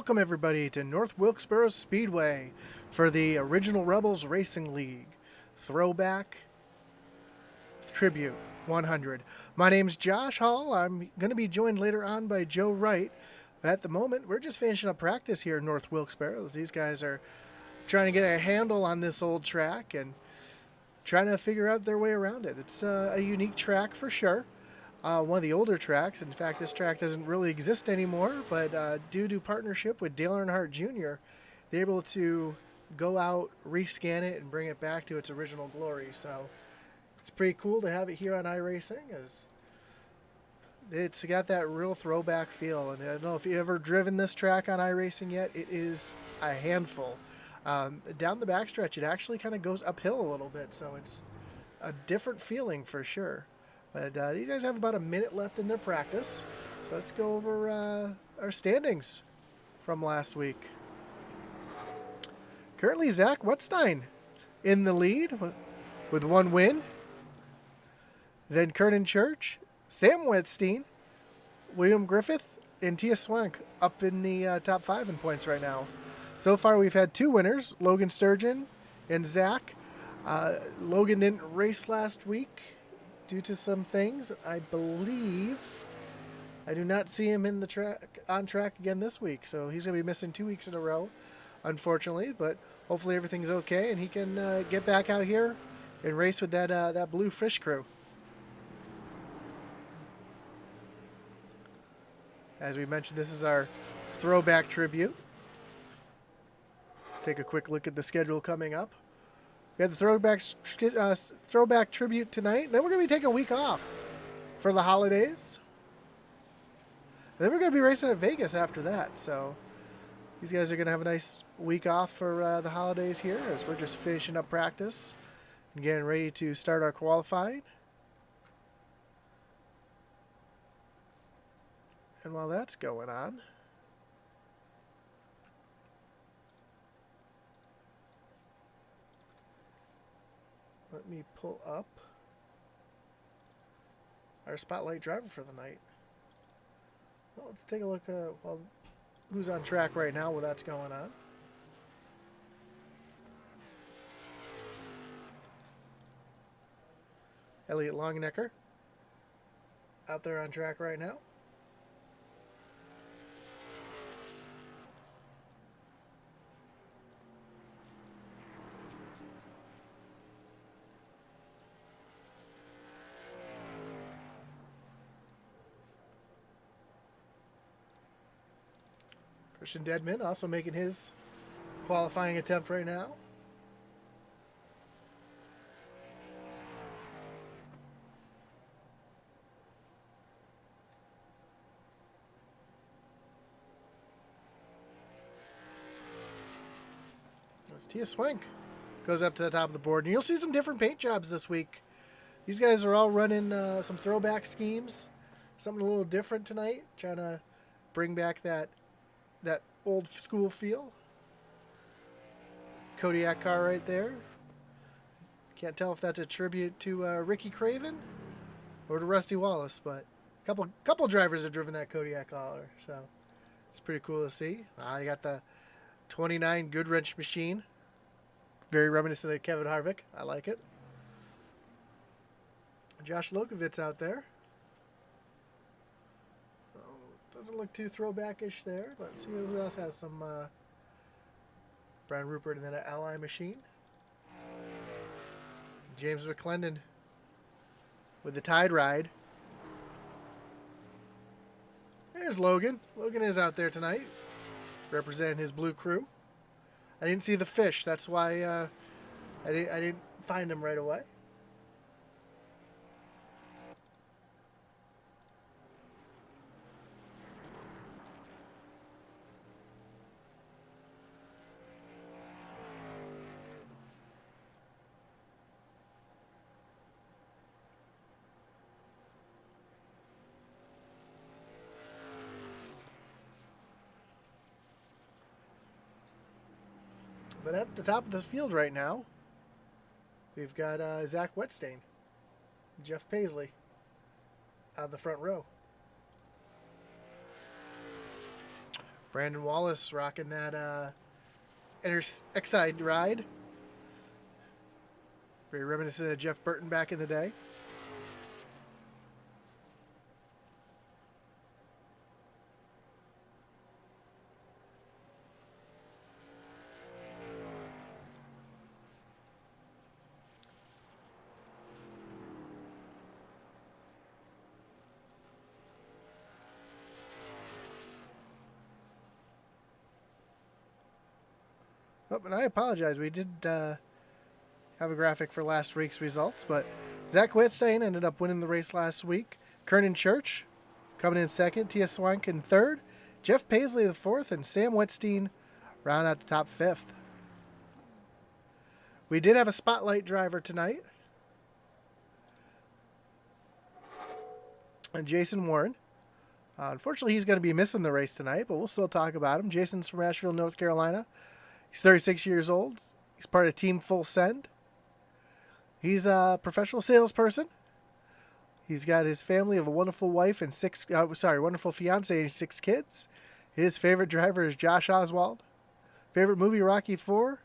Welcome everybody to North Wilkesboro Speedway for the Original Rebels Racing League Throwback Tribute 100. My name's Josh Hall. I'm going to be joined later on by Joe Wright. At the moment, we're just finishing up practice here in North Wilkesboro. These guys are trying to get a handle on this old track and trying to figure out their way around it. It's a unique track for sure. One of the older tracks. In fact, this track doesn't really exist anymore, but due to partnership with Dale Earnhardt Jr., they're able to go out, rescan it, and bring it back to its original glory. So it's pretty cool to have it here on iRacing, as it's got that real throwback feel. And I don't know if you've ever driven this track on iRacing yet. It is a handful. Down the backstretch, it actually kind of goes uphill a little bit, so it's a different feeling for sure. But these guys have about a minute left in their practice. So let's go over our standings from last week. Currently, Zach Wetstein in the lead with one win. Then Kernan Church, Sam Wetstein, William Griffith, and Tia Swank up in the top 5 in points right now. So far, we've had 2 winners, Logan Sturgeon and Zach. Logan didn't race last week due to some things. I believe I do not see him in the on track again this week, so he's going to be missing 2 weeks in a row, unfortunately. But hopefully everything's okay and he can get back out here and race with that blue fish crew. As we mentioned, this is our throwback tribute. Take a quick look at the schedule coming up. We have the throwback tribute tonight. Then we're going to be taking a week off for the holidays. And then we're going to be racing at Vegas after that. So these guys are going to have a nice week off for the holidays here, as we're just finishing up practice and getting ready to start our qualifying. And while that's going on, let me pull up our spotlight driver for the night. Well, let's take a look at who's on track right now while that's going on. Elliot Longnecker out there on track right now. Christian Deadman also making his qualifying attempt right now. As Tia Swank goes up to the top of the board. And you'll see some different paint jobs this week. These guys are all running some throwback schemes. Something a little different tonight. Trying to bring back that old school feel. Kodiak car right there. Can't tell if that's a tribute to Ricky Craven or to Rusty Wallace, but a couple drivers have driven that Kodiak car, so it's pretty cool to see. You got the 29 Goodwrench machine. Very reminiscent of Kevin Harvick. I like it. Josh Lokovitz out there. Doesn't look too throwback-ish there. Let's see who else has some Brian Rupert and then an Ally machine. James McClendon with the Tide Ride. There's Logan. Logan is out there tonight, representing his blue crew. I didn't see the fish. That's why I didn't find him right away. But at the top of this field right now, we've got Zach Wetstein, Jeff Paisley on the front row. Brandon Wallace rocking that Exide ride. Very reminiscent of Jeff Burton back in the day. Oh, and I apologize. We did have a graphic for last week's results, but Zach Whitstein ended up winning the race last week. Kernan Church coming in second. Tia Swank in third. Jeff Paisley the fourth, and Sam Whitstein round out the top fifth. We did have a spotlight driver tonight. And Jason Warren. Unfortunately, he's going to be missing the race tonight, but we'll still talk about him. Jason's from Asheville, North Carolina. He's 36 years old. He's part of Team Full Send. He's a professional salesperson. He's got his family of a wonderful wife and wonderful fiance and 6 kids. His favorite driver is Josh Oswald. Favorite movie, Rocky IV.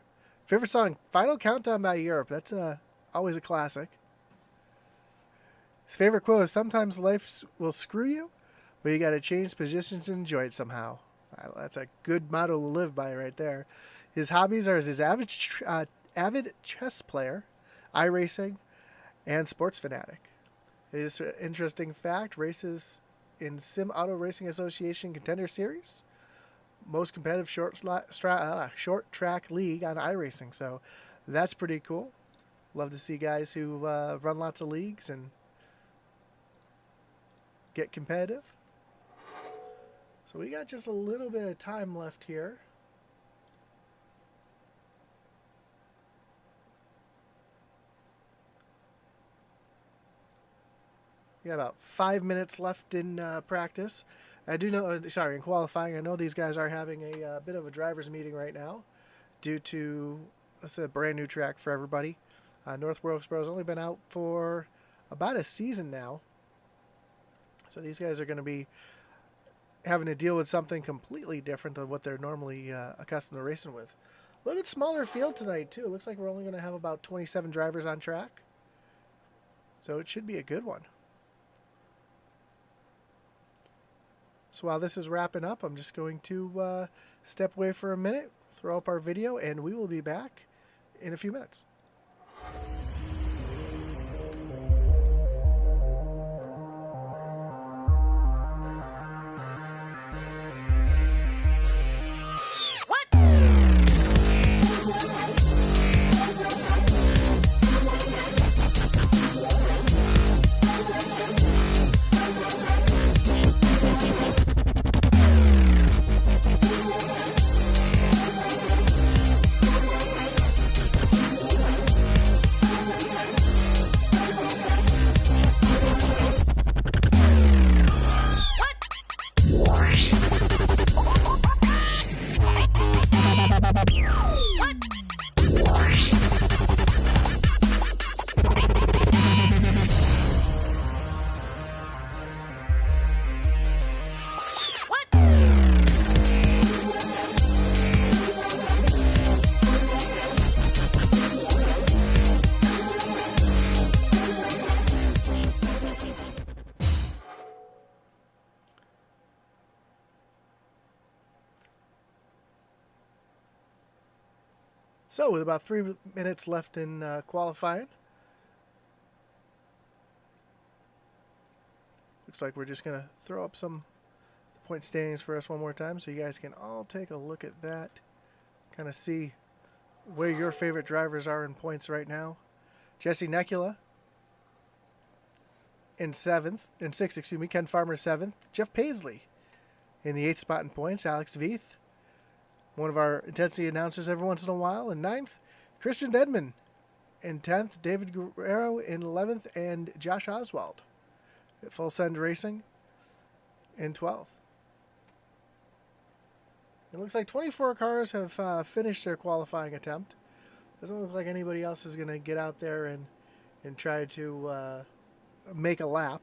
Favorite song, Final Countdown by Europe. That's always a classic. His favorite quote is, "Sometimes life will screw you, but you got to change positions and enjoy it somehow." That's a good motto to live by right there. His hobbies are his avid chess player, iRacing, and sports fanatic. His interesting fact, races in Sim Auto Racing Association Contender Series, most competitive short track league on iRacing. So that's pretty cool. Love to see guys who run lots of leagues and get competitive. So we got just a little bit of time left here. We got about 5 minutes left in practice. I do know, in qualifying, I know these guys are having a bit of a driver's meeting right now due to, it's a brand new track for everybody. North Wilkesboro has only been out for about a season now. So these guys are going to be having to deal with something completely different than what they're normally accustomed to racing with. A little bit smaller field tonight, too. It looks like we're only going to have about 27 drivers on track. So it should be a good one. So while this is wrapping up, I'm just going to step away for a minute, throw up our video, and we will be back in a few minutes. So with about 3 minutes left in qualifying, looks like we're just going to throw up some point standings for us one more time so you guys can all take a look at that, kind of see where your favorite drivers are in points right now. Jesse Necula in sixth, Ken Farmer 7th. Jeff Paisley in the 8th spot in points. Alex Veith, one of our intensity announcers every once in a while, in 9th. Christian Edmond in 10th. David Guerrero in 11th. And Josh Oswald at Full Send Racing in 12th. It looks like 24 cars have finished their qualifying attempt. Doesn't look like anybody else is going to get out there and try to make a lap,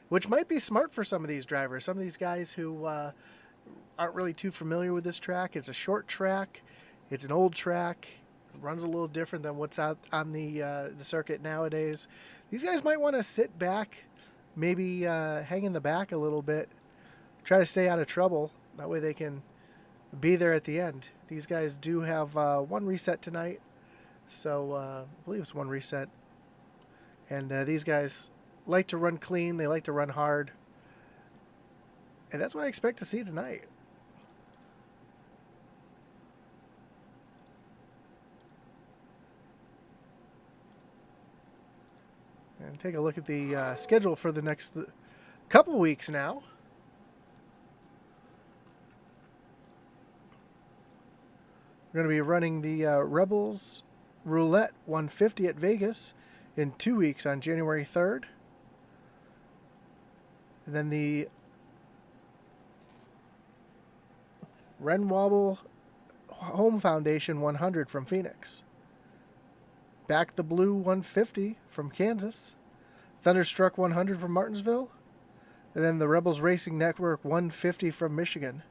which might be smart for some of these drivers. Some of these guys who aren't really too familiar with this track, it's a short track. It's an old track. It runs a little different than what's out on the circuit nowadays. These guys might want to sit back, maybe hang in the back a little bit, try to stay out of trouble. That way they can be there at the end. These guys do have one reset tonight, so I believe it's one reset. And these guys like to run clean. They like to run hard. And that's what I expect to see tonight. And take a look at the schedule for the next couple weeks now. We're going to be running the Rebels Roulette 150 at Vegas in 2 weeks on January 3rd. And then the Renwobble Home Foundation 100 from Phoenix. Back the Blue 150 from Kansas. Thunderstruck 100 from Martinsville. And then the Rebels Racing Network 150 from Michigan.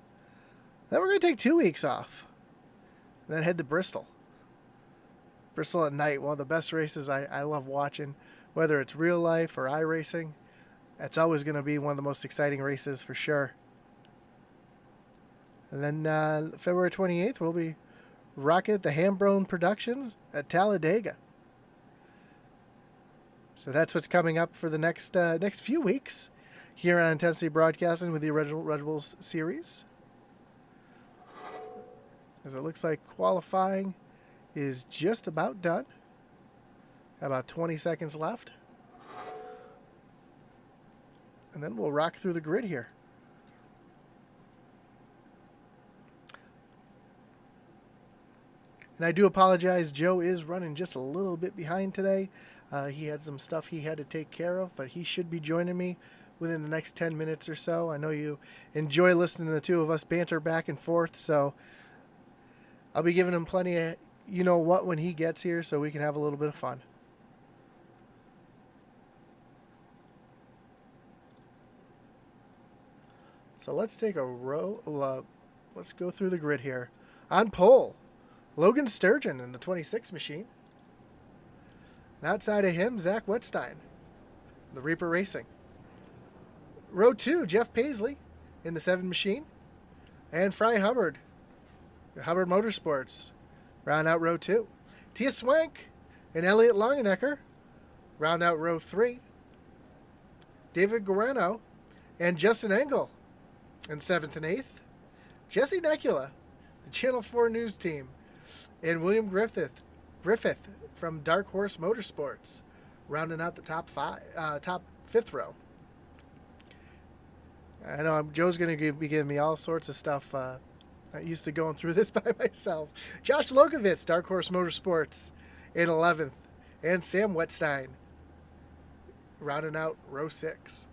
Then we're going to take 2 weeks off. And then head to Bristol. Bristol at night, one of the best races I love watching. Whether it's real life or iRacing, it's always going to be one of the most exciting races for sure. And then February 28th, we'll be rocking at the Hambone Productions at Talladega. So that's what's coming up for the next few weeks here on Intensity Broadcasting with the original Red Bulls series. As it looks like qualifying is just about done. About 20 seconds left. And then we'll rock through the grid here. And I do apologize, Joe is running just a little bit behind today. He had some stuff he had to take care of, but he should be joining me within the next 10 minutes or so. I know you enjoy listening to the two of us banter back and forth, so I'll be giving him plenty of you-know-what when he gets here so we can have a little bit of fun. So let's take a row. Let's go through the grid here. On pole, Logan Sturgeon in the 26 machine. And outside of him, Zach Wetstein, the Reaper Racing. Row 2, Jeff Paisley in the 7 machine. And Fry Hubbard, Hubbard Motorsports, round out row 2. Tia Swank and Elliot Longenecker round out row 3. David Guarano and Justin Engel in 7th and 8th. Jesse Necula, the Channel 4 News team, and William Griffith from Dark Horse Motorsports, rounding out the top 5th row. I know Joe's going to be giving me all sorts of stuff. I'm used to going through this by myself. Josh Lokovitz, Dark Horse Motorsports, in 11th, and Sam Wetstein, rounding out row 6.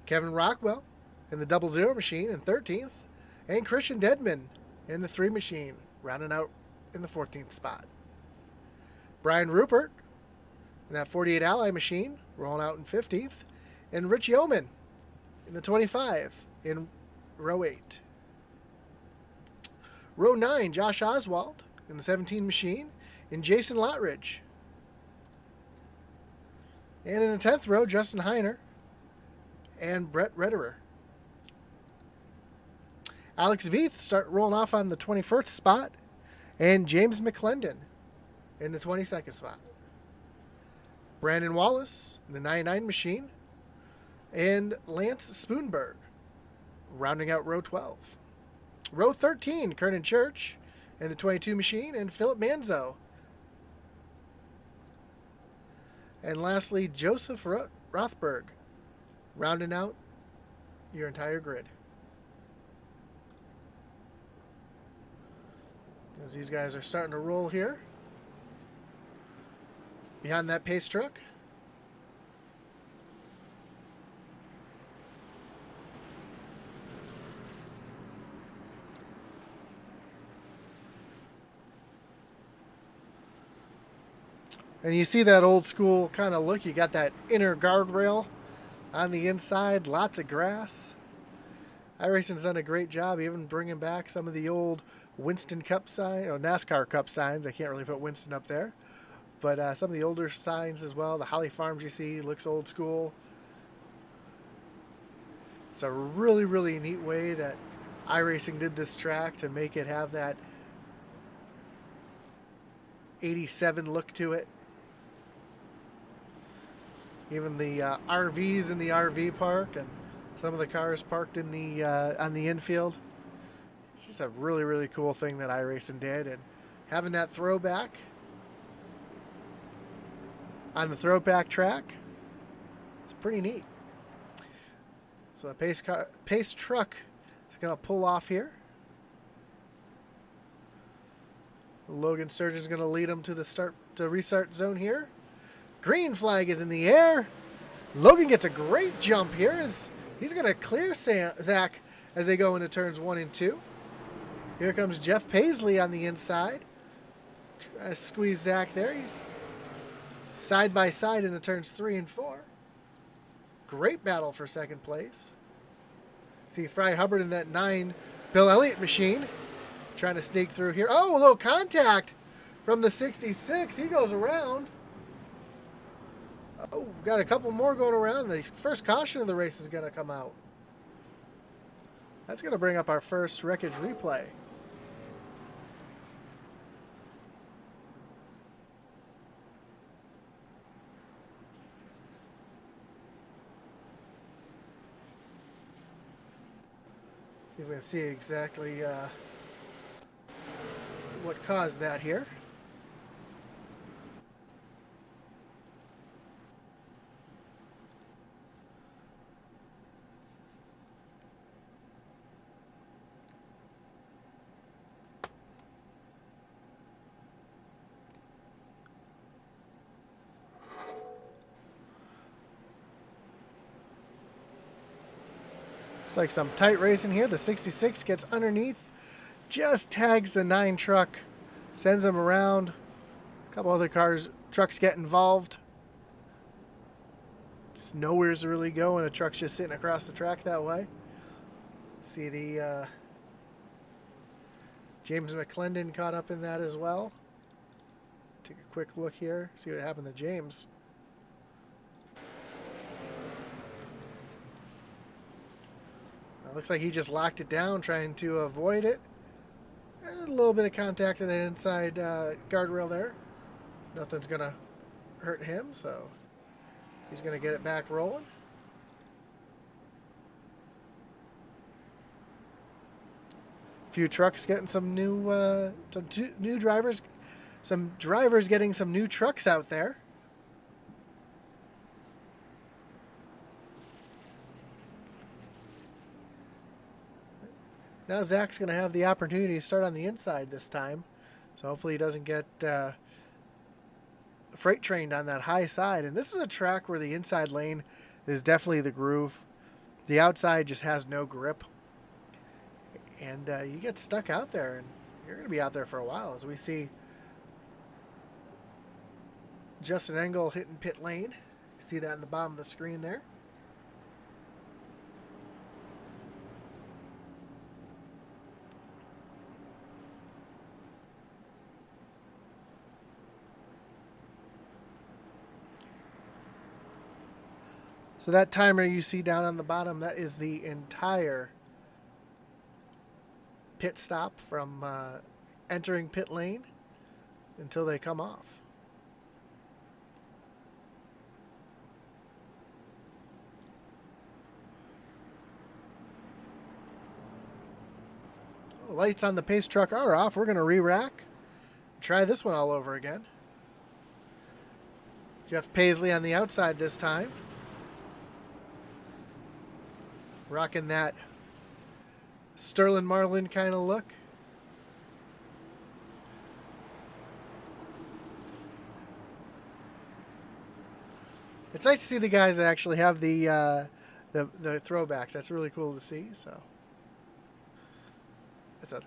Kevin Rockwell in the 00 machine in 13th, and Christian Dedman in the 3 machine, rounding out in the 14th spot. Brian Rupert in that 48 Ally machine, rolling out in 15th, and Rich Yeoman in the 25 in row 8. Row 9, Josh Oswald in the 17 machine, and Jason Lotridge. And in the 10th row, Justin Heiner and Brett Redderer. Alex Veith start rolling off on the 21st spot, and James McClendon in the 22nd spot. Brandon Wallace in the 99 machine, and Lance Spoonberg rounding out row 12. Row 13, Kernan Church in the 22 machine, and Philip Manzo. And lastly, Joseph Rothberg rounding out your entire grid. As these guys are starting to roll here. Behind that pace truck. And you see that old school kind of look. You got that inner guardrail on the inside, lots of grass. iRacing's done a great job even bringing back some of the old Winston Cup signs, or NASCAR Cup signs. I can't really put Winston up there. But some of the older signs as well. The Holly Farms you see looks old school. It's a really, really neat way that iRacing did this track to make it have that 87 look to it. Even the RVs in the RV park and some of the cars parked in the on the infield. It's just a really, really cool thing that iRacing did. And having that throwback on the throwback track, it's pretty neat. So the pace truck is going to pull off here. Logan Sturgeon's going to lead him to the restart zone here. Green flag is in the air. Logan gets a great jump here as he's going to clear Zach as they go into turns 1 and 2. Here comes Jeff Paisley on the inside. Trying to squeeze Zach there. He's side by side into turns 3 and 4. Great battle for second place. See Fry Hubbard in that 9 Bill Elliott machine. Trying to sneak through here. Oh, a little contact from the 66. He goes around. Oh, got a couple more going around. The first caution of the race is going to come out. That's going to bring up our first wreckage replay. See if we can see exactly what caused that here. Looks like some tight racing here. The 66 gets underneath, just tags the 9 truck, sends him around. A couple other trucks get involved. It's nowhere to really go, and a truck's just sitting across the track that way. See the James McClendon caught up in that as well. Take a quick look here, see what happened to James. Looks like he just locked it down, trying to avoid it. A little bit of contact in the inside guardrail there. Nothing's going to hurt him, so he's going to get it back rolling. A few trucks getting some new drivers. Some drivers getting some new trucks out there. Now Zach's going to have the opportunity to start on the inside this time. So hopefully he doesn't get freight trained on that high side. And this is a track where the inside lane is definitely the groove. The outside just has no grip. And you get stuck out there, and you're going to be out there for a while. As we see Justin Engel hitting pit lane. You see that in the bottom of the screen there. So that timer you see down on the bottom, that is the entire pit stop from entering pit lane until they come off. Lights on the pace truck are off. We're going to re-rack. Try this one all over again. Jeff Paisley on the outside this time. Rocking that Sterling Marlin kind of look. It's nice to see the guys that actually have the throwbacks. That's really cool to see. So, as an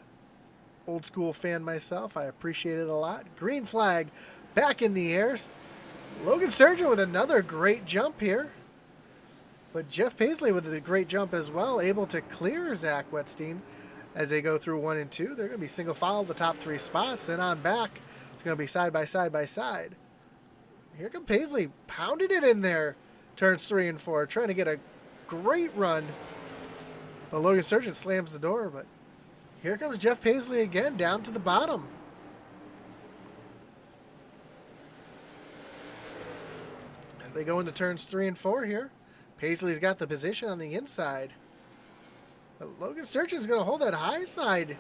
old school fan myself, I appreciate it a lot. Green flag back in the air. Logan Sturgeon with another great jump here. But Jeff Paisley with a great jump as well, able to clear Zach Wetstein as they go through 1 and 2. They're going to be single file the top 3 spots. Then on back, it's going to be side by side by side. Here comes Paisley, pounding it in there. Turns 3 and 4, trying to get a great run. But Logan Sturgeon slams the door, but here comes Jeff Paisley again, down to the bottom. As they go into turns 3 and 4 here, Paisley's got the position on the inside. But Logan Sturgeon's going to hold that high side.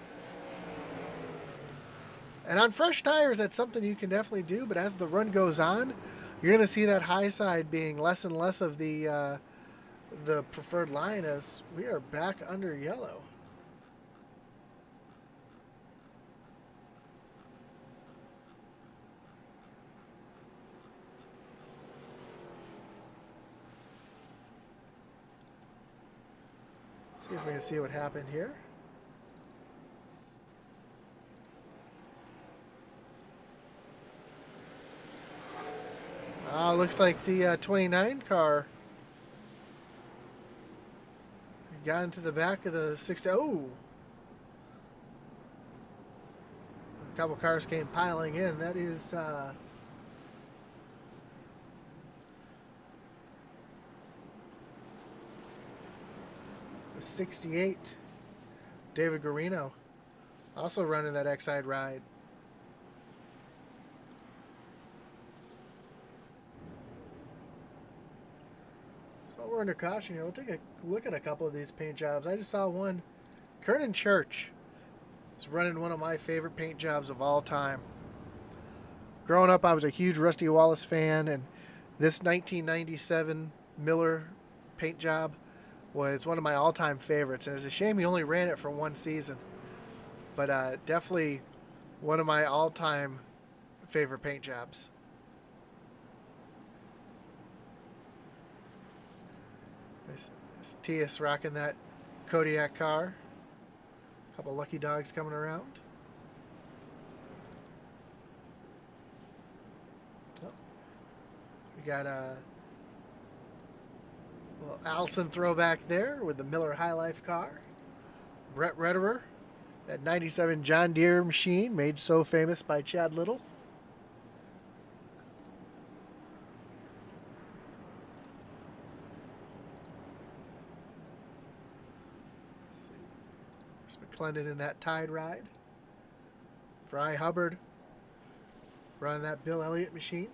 And on fresh tires, that's something you can definitely do. But as the run goes on, you're going to see that high side being less and less of the preferred line as we are back under yellow. See if we can see what happened here. Looks like the 29 car got into the back of the 60. Oh! A couple cars came piling in. That is the 68. David Garino also running that X-side ride. We're under caution here. We'll take a look at a couple of these paint jobs. I just saw one. Kernan Church is running one of my favorite paint jobs of all time. Growing up, I was a huge Rusty Wallace fan, and this 1997 Miller paint job was one of my all-time favorites. And it's a shame he only ran it for 1 season. But definitely one of my all-time favorite paint jobs. Tias rocking that Kodiak car. A couple lucky dogs coming around. Oh. We got a little Allison throwback there with the Miller High Life car. Brett Rederer, that 97 John Deere machine made so famous by Chad Little. McClendon in that Tide ride. Fry Hubbard running that Bill Elliott machine.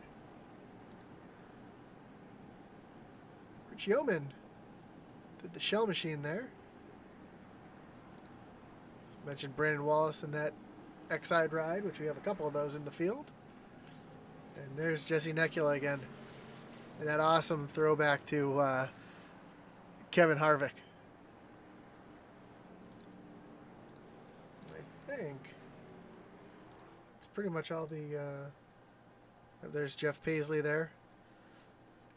Rich Yeoman did the shell machine there. As mentioned, Brandon Wallace in that X-side ride, which we have a couple of those in the field. And there's Jesse Necula again. And that awesome throwback to Kevin Harvick. I think it's pretty much all the there's Jeff Paisley there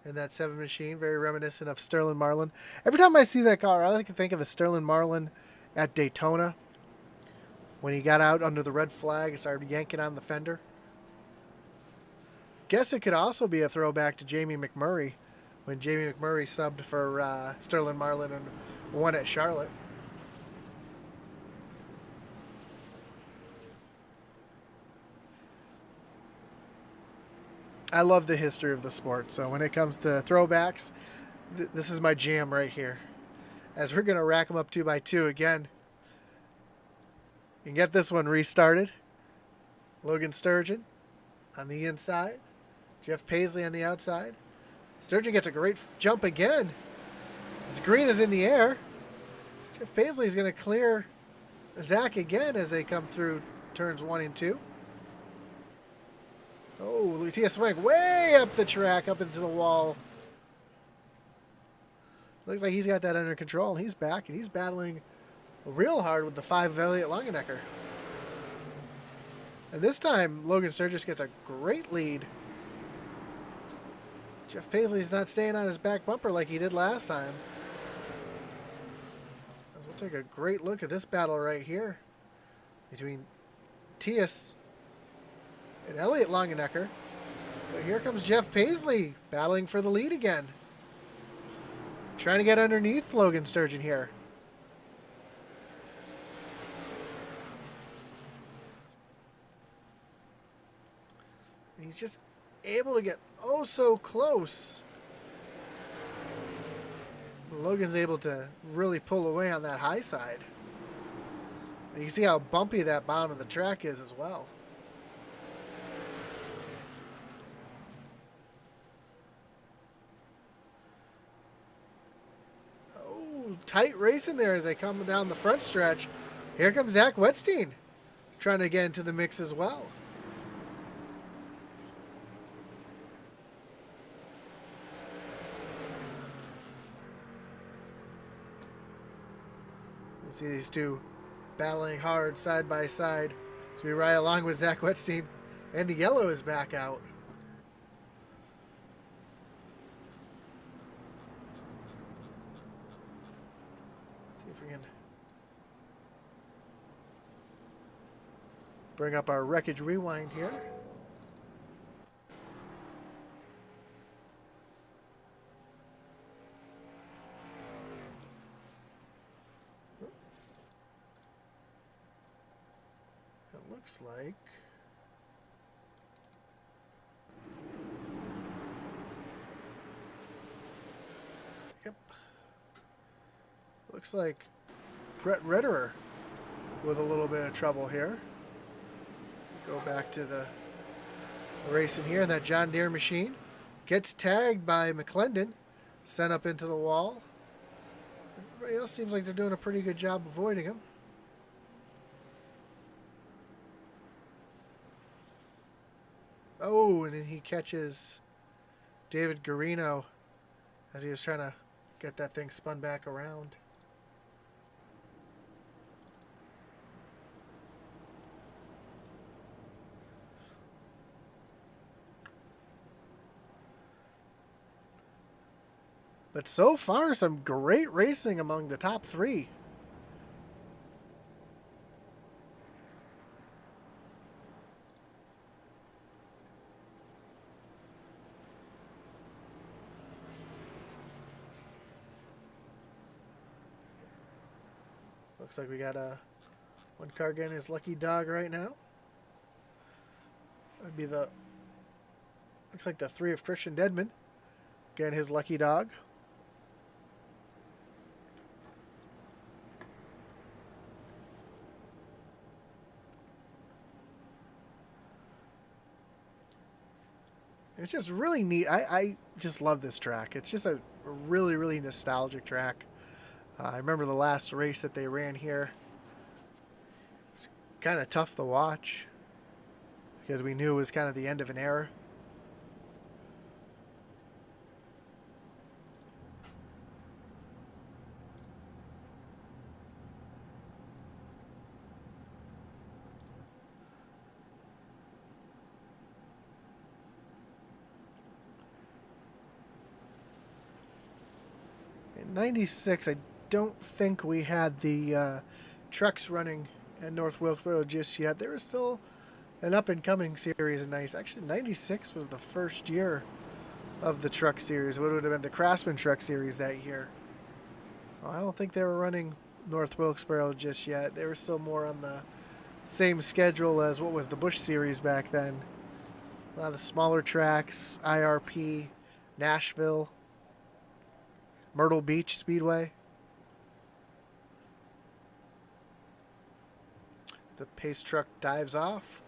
in that 7 machine, very reminiscent of Sterling Marlin. Every time I see that car, I like to think of a Sterling Marlin at Daytona when he got out under the red flag and started yanking on the fender. Guess it could also be a throwback to Jamie McMurray when Jamie McMurray subbed for Sterling Marlin and won at Charlotte. I love the history of the sport, so when it comes to throwbacks, this is my jam right here. As we're going to rack them up 2x2 again. You can get this one restarted. Logan Sturgeon on the inside. Jeff Paisley on the outside. Sturgeon gets a great jump again. His green is in the air. Jeff Paisley is going to clear Zach again as they come through turns 1 and 2. Oh, Lutia swing way up the track, up into the wall. Looks like he's got that under control. He's back, and he's battling real hard with the 5 of Elliott Longenecker. And this time, Logan Sturgis gets a great lead. Jeff Paisley's not staying on his back bumper like he did last time. We'll take a great look at this battle right here between Tias and Elliott Longenecker. But here comes Jeff Paisley battling for the lead again. Trying to get underneath Logan Sturgeon here. And he's just able to get oh so close. Logan's able to really pull away on that high side. And you can see how bumpy that bottom of the track is as well. Oh, tight racing there as they come down the front stretch. Here comes Zach Wetstein trying to get into the mix as well. You see these two battling hard side by side as we ride along with Zach Wetstein, and the yellow is back out. Let's see if we can bring up our wreckage rewind here. Looks like yep. Looks like Brett Ritterer with a little bit of trouble here. Go back to the racing here. That John Deere machine gets tagged by McClendon, sent up into the wall. Everybody else seems like they're doing a pretty good job avoiding him. Oh, and then he catches David Garino as he was trying to get that thing spun back around. But so far, some great racing among the top three. Looks like we got one car getting his lucky dog right now. That'd be the, looks like the 3 of Christian Dedman getting his lucky dog. It's just really neat. I just love this track. It's just a really, really nostalgic track. I remember the last race that they ran here. It's kind of tough to watch because we knew it was kind of the end of an era. In '96, I don't think we had the trucks running at North Wilkesboro just yet. There was still an up-and-coming series in '96. Actually, '96 was the first year of the truck series. What would have been the Craftsman Truck Series that year. Well, I don't think they were running North Wilkesboro just yet. They were still more on the same schedule as what was the Busch Series back then. A lot of the smaller tracks, IRP, Nashville, Myrtle Beach Speedway. The pace truck dives off.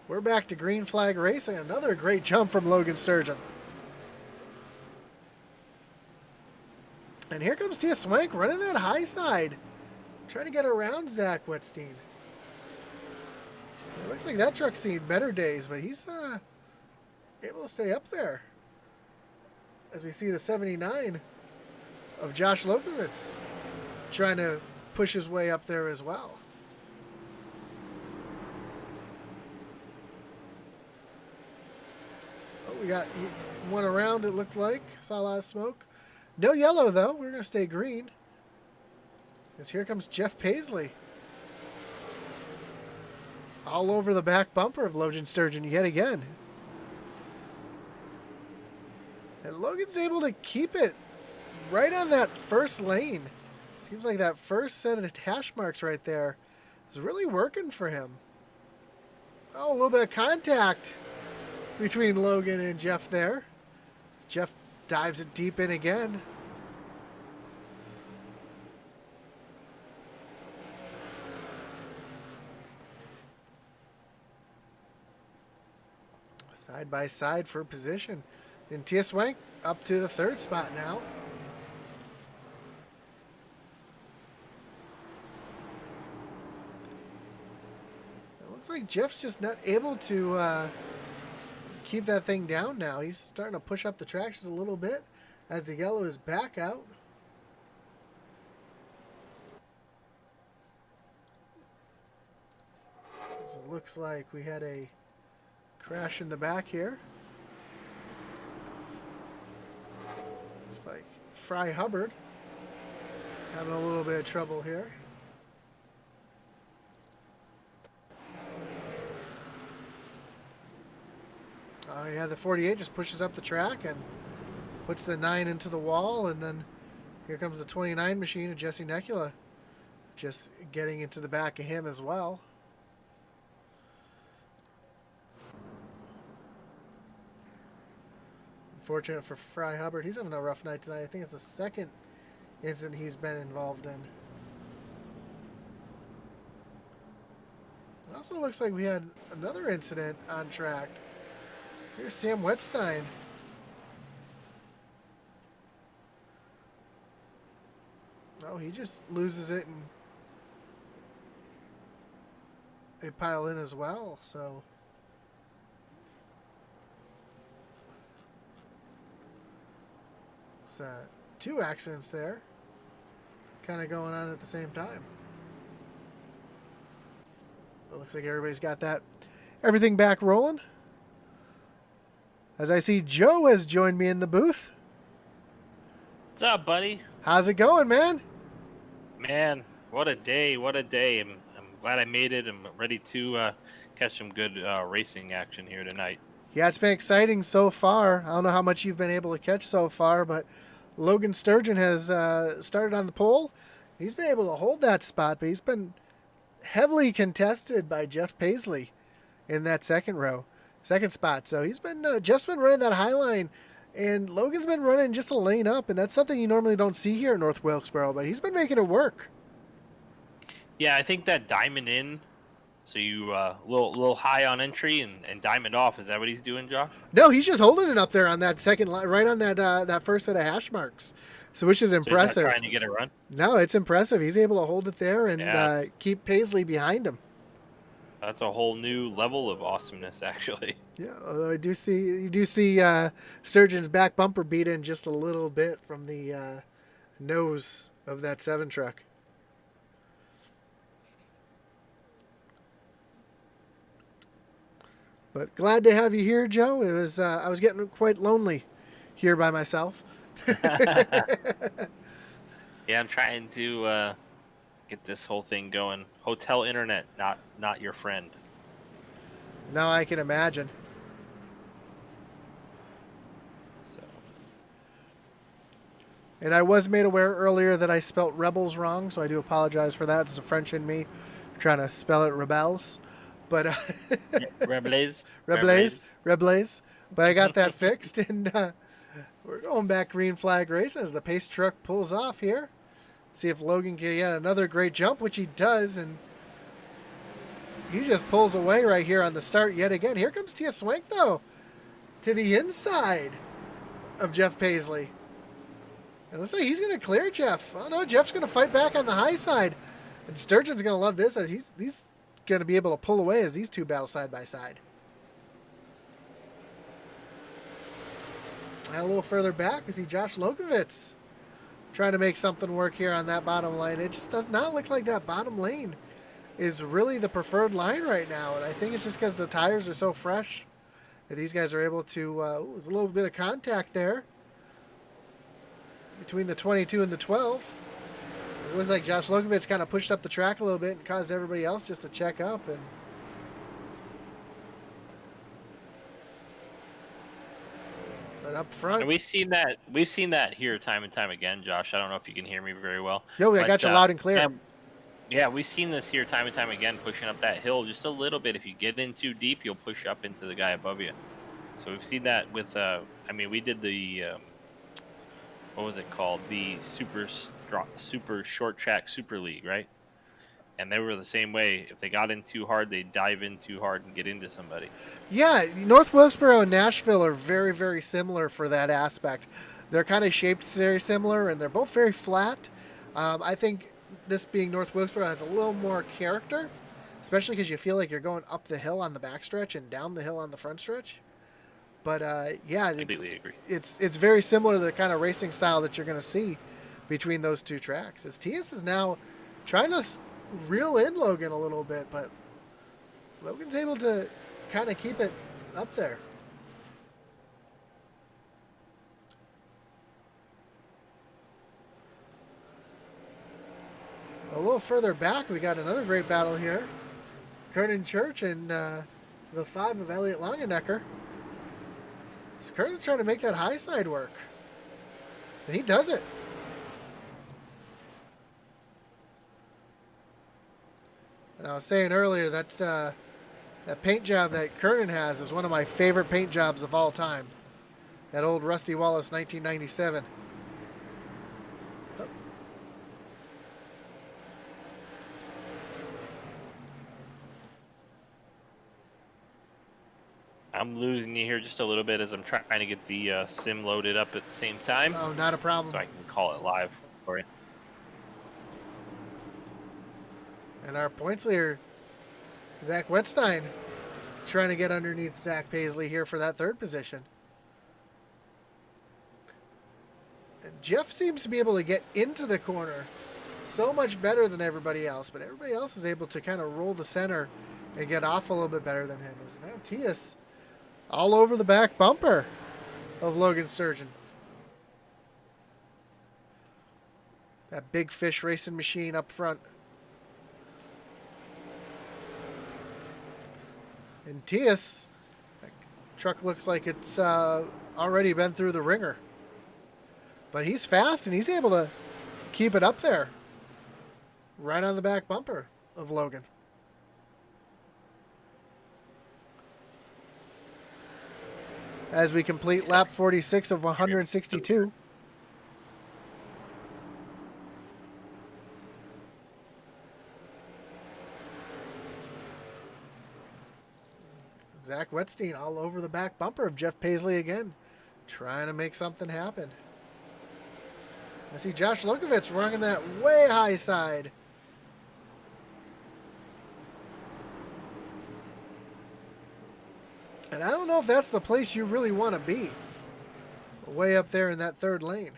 We're back to green flag racing. Another great jump from Logan Sturgeon. And here comes Tia Swank running that high side. Trying to get around Zach Wetstein. It looks like that truck's seen better days, but he's able to stay up there. As we see the 79 of Josh Lopinitz trying to push his way up there as well. We got one around, it looked like. Saw a lot of smoke. No yellow, though. We're going to stay green. As here comes Jeff Paisley. All over the back bumper of Logan Sturgeon yet again. And Logan's able to keep it right on that first lane. Seems like that first set of hash marks right there is really working for him. Oh, a little bit of contact between Logan and Jeff there. Jeff dives it deep in again. Side by side for position. And Tia Swank up to the third spot now. It looks like Jeff's just not able to keep that thing down now. He's starting to push up the track just a little bit as the yellow is back out. So it looks like we had a crash in the back here. Looks like Fry Hubbard having a little bit of trouble here. Oh yeah, the 48 just pushes up the track and puts the 9 into the wall, and then here comes the 29 machine of Jesse Necula just getting into the back of him as well. Unfortunate for Fry Hubbard. He's having a rough night tonight. I think it's the second incident he's been involved in. It also looks like we had another incident on track. Here's Sam Wetstein. Oh, he just loses it and they pile in as well, so. It's two accidents there kind of going on at the same time. It looks like everybody's got everything back rolling. As I see Joe has joined me in the booth. What's up, buddy? How's it going, man? Man, what a day, what a day. I'm glad I made it. I'm ready to catch some good racing action here tonight. Yeah, it's been exciting so far. I don't know how much you've been able to catch so far, but Logan Sturgeon has started on the pole. He's been able to hold that spot, but he's been heavily contested by Jeff Paisley in that second spot. So he's been Jeff's been running that high line, and Logan's been running just a lane up, and that's something you normally don't see here in North Wilkesboro, but he's been making it work. Yeah, I think that diamond in, so you little high on entry and diamond off. Is that what he's doing, Josh? No, he's just holding it up there on that second line, right on that first set of hash marks. So which is impressive. So he's not trying to get a run? No, it's impressive. He's able to hold it there and keep Paisley behind him. That's a whole new level of awesomeness, actually. Yeah, although you do see Sturgeon's back bumper beat in just a little bit from the nose of that 7 truck. But glad to have you here, Joe. It was I was getting quite lonely here by myself. Yeah, I'm trying to get this whole thing going. Hotel internet, not your friend. Now I can imagine. So. And I was made aware earlier that I spelt rebels wrong, so I do apologize for that. It's a French in me trying to spell it rebels. But Reblaze. But I got that fixed, and we're going back green flag race as the pace truck pulls off here. See if Logan can get another great jump, which he does, and he just pulls away right here on the start yet again. Here comes Tia Swank, though, to the inside of Jeff Paisley. It looks like he's going to clear Jeff. Oh, no, Jeff's going to fight back on the high side. And Sturgeon's going to love this as he's going to be able to pull away as these two battle side by side. And a little further back, we see Josh Lokovitz trying to make something work here on that bottom lane. It just does not look like that bottom lane is really the preferred line right now. And I think it's just because the tires are so fresh that these guys are able to, there's a little bit of contact there between the 22 and the 12. It looks like Josh Lokovitz kind of pushed up the track a little bit and caused everybody else just to check up. And But up front, And we've seen that here time and time again, Josh. I don't know if you can hear me very well. yo, I But got you loud and clear. yeah, we've seen this here time and time again, pushing up that hill just a little bit. If you get in too deep, you'll push up into the guy above you. So we've seen that with I mean, we did the what was it called? The super short track super league, right? And they were the same way. If they got in too hard, they'd dive in too hard and get into somebody. Yeah, North Wilkesboro and Nashville are very, very similar for that aspect. They're kind of shaped very similar, and they're both very flat. I think this being North Wilkesboro has a little more character, especially because you feel like you're going up the hill on the backstretch and down the hill on the front stretch. But yeah, I completely agree. it's very similar to the kind of racing style that you're going to see between those two tracks. As TS is now trying to reel in Logan a little bit, but Logan's able to kind of keep it up there. A little further back, we got another great battle here. Kernan Church and the 5 of Elliot Longenecker. So Kernan's trying to make that high side work. And he does it. And I was saying earlier, that's that paint job that Kernan has is one of my favorite paint jobs of all time. That old Rusty Wallace 1997. Oh. I'm losing you here just a little bit as I'm trying to get the sim loaded up at the same time. Oh, not a problem. So I can call it live for you. And our points leader, Zach Wetstein, trying to get underneath Zach Paisley here for that 3rd position. And Jeff seems to be able to get into the corner so much better than everybody else, but everybody else is able to kind of roll the center and get off a little bit better than him. As now Tias all over the back bumper of Logan Sturgeon. That big fish racing machine up front. And Tias, that truck looks like it's already been through the ringer. But he's fast and he's able to keep it up there. Right on the back bumper of Logan. As we complete lap 46 of 162. Zach Wetstein all over the back bumper of Jeff Paisley again, trying to make something happen. I see Josh Lokovitz running that way high side. And I don't know if that's the place you really want to be. Way up there in that 3rd lane.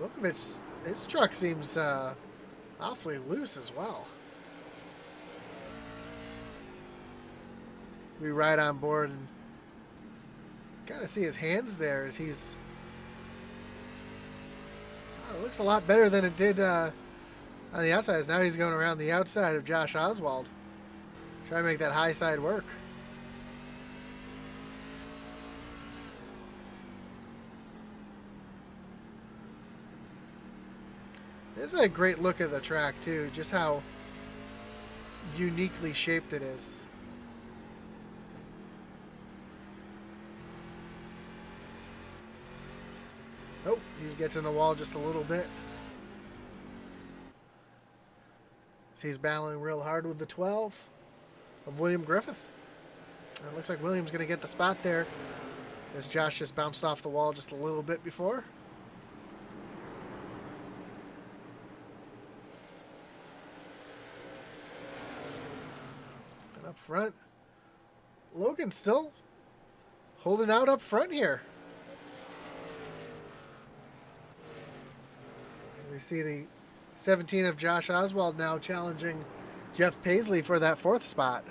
Lokovitz, his truck seems awfully loose as well. We ride on board and kind of see his hands there as he's... it looks a lot better than it did on the outside. Now he's going around the outside of Josh Oswald. Trying to make that high side work. This is a great look at the track too, just how uniquely shaped it is. Oh, he gets in the wall just a little bit. So he's battling real hard with the 12 of William Griffith. And it looks like William's going to get the spot there as Josh just bounced off the wall just a little bit before. And up front, Logan still holding out up front here. We see the 17 of Josh Oswald now challenging Jeff Paisley for that 4th spot.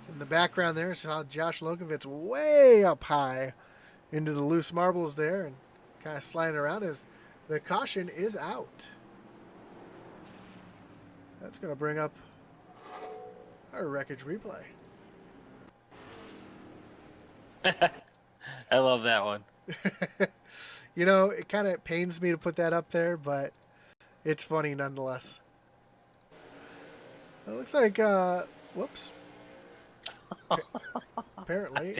In the background there, saw Josh Lokovitz way up high into the loose marbles there and kind of sliding around as the caution is out. That's going to bring up our wreckage replay. I love that one. You know, it kind of pains me to put that up there, but it's funny nonetheless. It looks like, whoops. Apparently.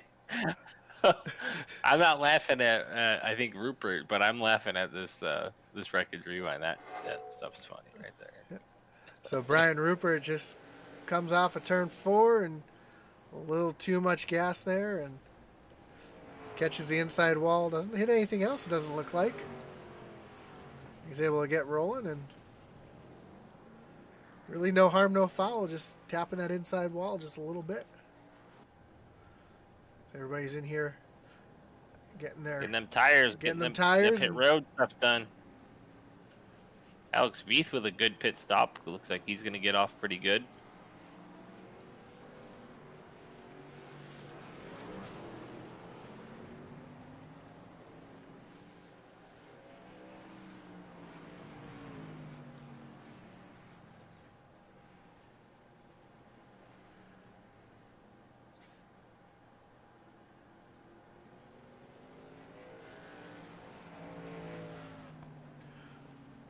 I'm not laughing at, I think Rupert, but I'm laughing at this this wreckage rewind. That stuff's funny right there. So Brian Rupert just comes off of turn 4 and a little too much gas there and catches the inside wall. Doesn't hit anything else, it doesn't look like. He's able to get rolling and really no harm, no foul. Just tapping that inside wall just a little bit. Everybody's in here getting them tires. Getting them tires. Pit road stuff done. Alex Veith with a good pit stop. Looks like he's going to get off pretty good.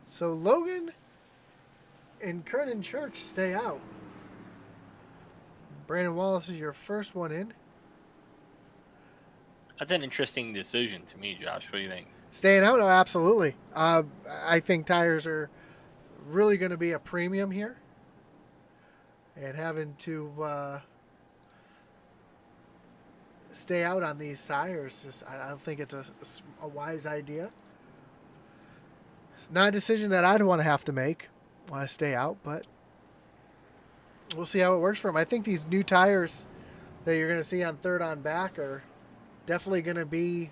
So Logan and Kernan Church stay out. Brandon Wallace is your first one in. That's an interesting decision to me, Josh. What do you think? Staying out? Oh, absolutely. I think tires are really going to be a premium here. And having to stay out on these tires, I don't think it's a wise idea. Not a decision that I'd want to have to make. Want to stay out, but we'll see how it works for him. I think these new tires that you're going to see on third on back are definitely going to be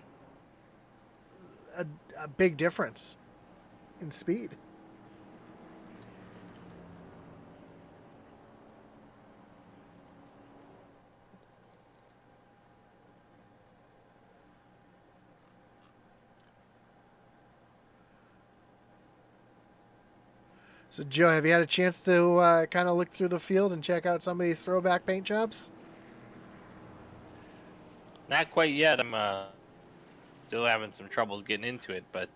a big difference in speed. So, Joe, have you had a chance to kind of look through the field and check out some of these throwback paint jobs? Not quite yet. I'm still having some troubles getting into it, but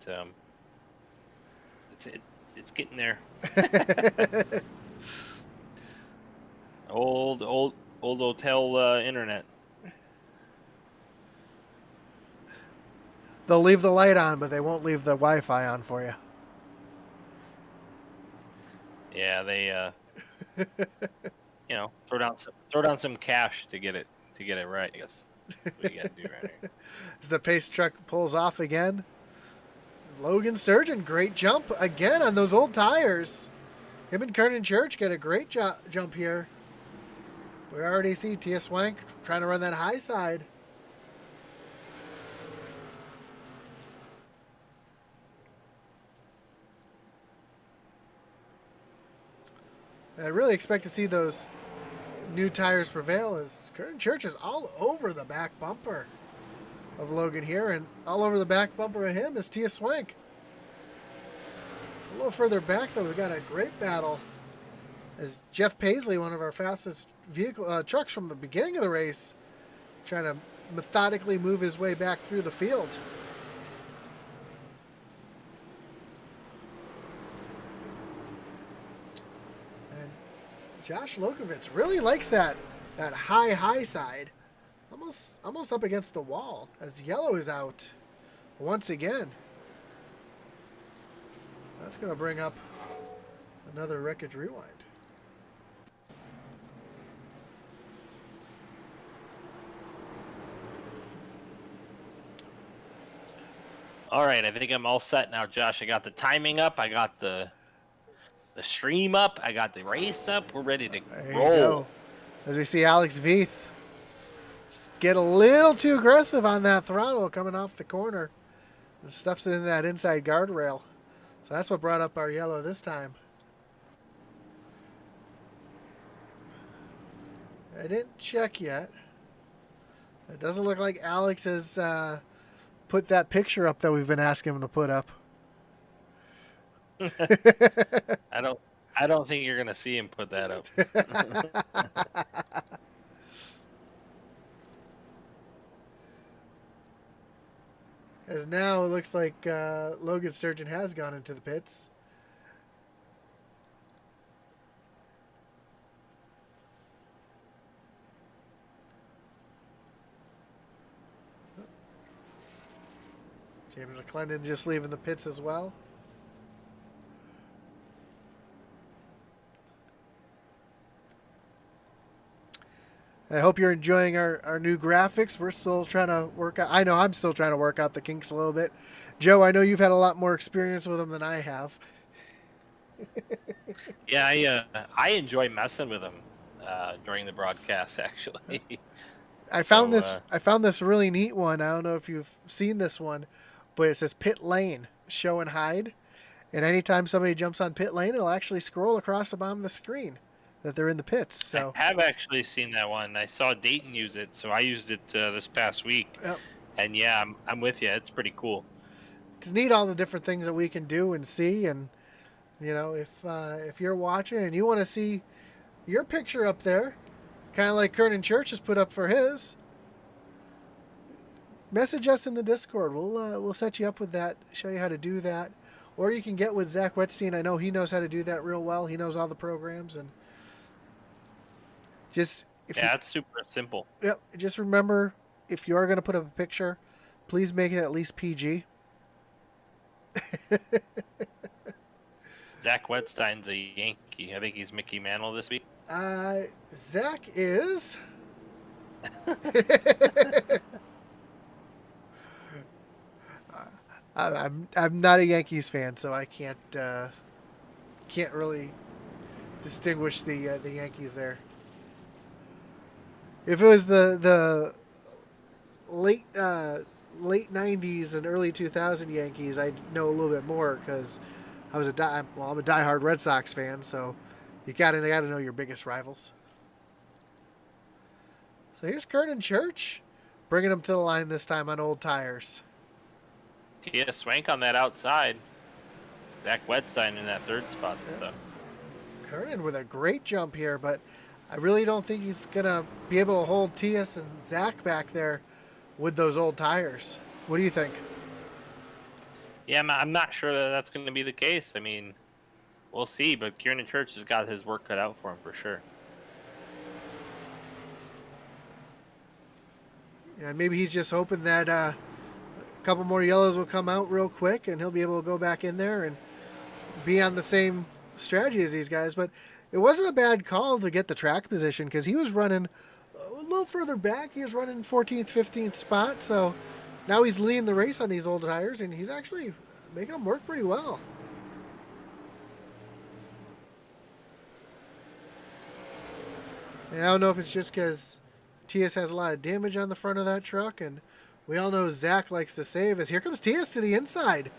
it's getting there. old hotel internet. They'll leave the light on, but they won't leave the Wi-Fi on for you. Yeah, they you know, throw down some cash to get it right, I guess. That's what you gotta do right here. As the pace truck pulls off again. Logan Sturgeon, great jump again on those old tires. Him and Kernan Church get a great jump here. We already see Tia Swank trying to run that high side. I really expect to see those new tires prevail as Kernan Church is all over the back bumper of Logan here, and all over the back bumper of him is Tia Swank. A little further back, though, we've got a great battle as Jeff Paisley, one of our fastest trucks from the beginning of the race, trying to methodically move his way back through the field. Josh Lokovitz really likes that high side, almost up against the wall as yellow is out once again. That's going to bring up another wreckage rewind. All right, I think I'm all set now, Josh. I got the timing up. I got the stream up. I got the race up. We're ready to roll. You go. As we see Alex Veith get a little too aggressive on that throttle coming off the corner. And stuffs it in that inside guardrail. So that's what brought up our yellow this time. I didn't check yet. It doesn't look like Alex has put that picture up that we've been asking him to put up. I don't think you're gonna see him put that up. As now it looks like Logan Sturgeon has gone into the pits. James McClendon just leaving the pits as well. I hope you're enjoying our new graphics. We're still trying to work out. I know I'm still trying to work out the kinks a little bit. Joe, I know you've had a lot more experience with them than I have. Yeah, I enjoy messing with them during the broadcast. Actually, I found this really neat one. I don't know if you've seen this one, but it says pit lane, show and hide. And anytime somebody jumps on pit lane, it'll actually scroll across the bottom of the screen that they're in the pits. So I have actually seen that one. I saw Dayton use it, so I used it this past week. Yep. And yeah, I'm with you. It's pretty cool. It's neat all the different things that we can do and see. And you know, if you're watching and you want to see your picture up there, kind of like Kernan Church has put up for his, message us in the Discord. We'll set you up with that, show you how to do that. Or you can get with Zach Wetstein. I know he knows how to do that real well. He knows all the programs. And just it's super simple. Yep. Just remember, if you are going to put up a picture, please make it at least PG. Zach Wetstein's a Yankee. I think he's Mickey Mantle this week. Zach is. I'm not a Yankees fan, so I can't really distinguish the Yankees there. If it was the late 90s and early 2000 Yankees, I'd know a little bit more because I'm a diehard Red Sox fan, so you gotta know your biggest rivals. So here's Kernan Church, bringing them to the line this time on old tires. Yeah, Swank on that outside. Zach Wetstein in that third spot. Yeah. Kernan with a great jump here, but I really don't think he's going to be able to hold Tias and Zach back there with those old tires. What do you think? Yeah, I'm not sure that that's going to be the case. I mean, we'll see, but Kernan Church has got his work cut out for him for sure. Yeah, maybe he's just hoping that a couple more yellows will come out real quick and he'll be able to go back in there and be on the same strategy as these guys. But it wasn't a bad call to get the track position because he was running a little further back. He was running 14th, 15th spot. So now he's leading the race on these old tires and he's actually making them work pretty well. And I don't know if it's just because Tias has a lot of damage on the front of that truck, and we all know Zach likes to save as here comes Tias to the inside.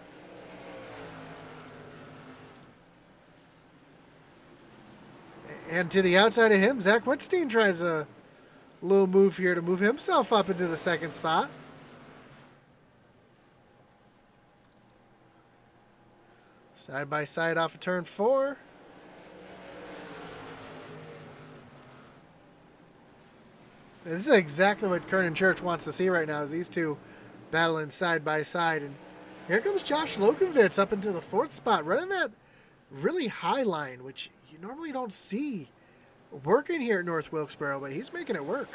And to the outside of him, Zach Wetstein tries a little move here to move himself up into the second spot. Side by side off of turn 4. And this is exactly what Kernan Church wants to see right now, is these two battling side by side. And here comes Josh Loganvitz up into the 4th spot, running that really high line, which you normally don't see working here at North Wilkesboro, but he's making it work.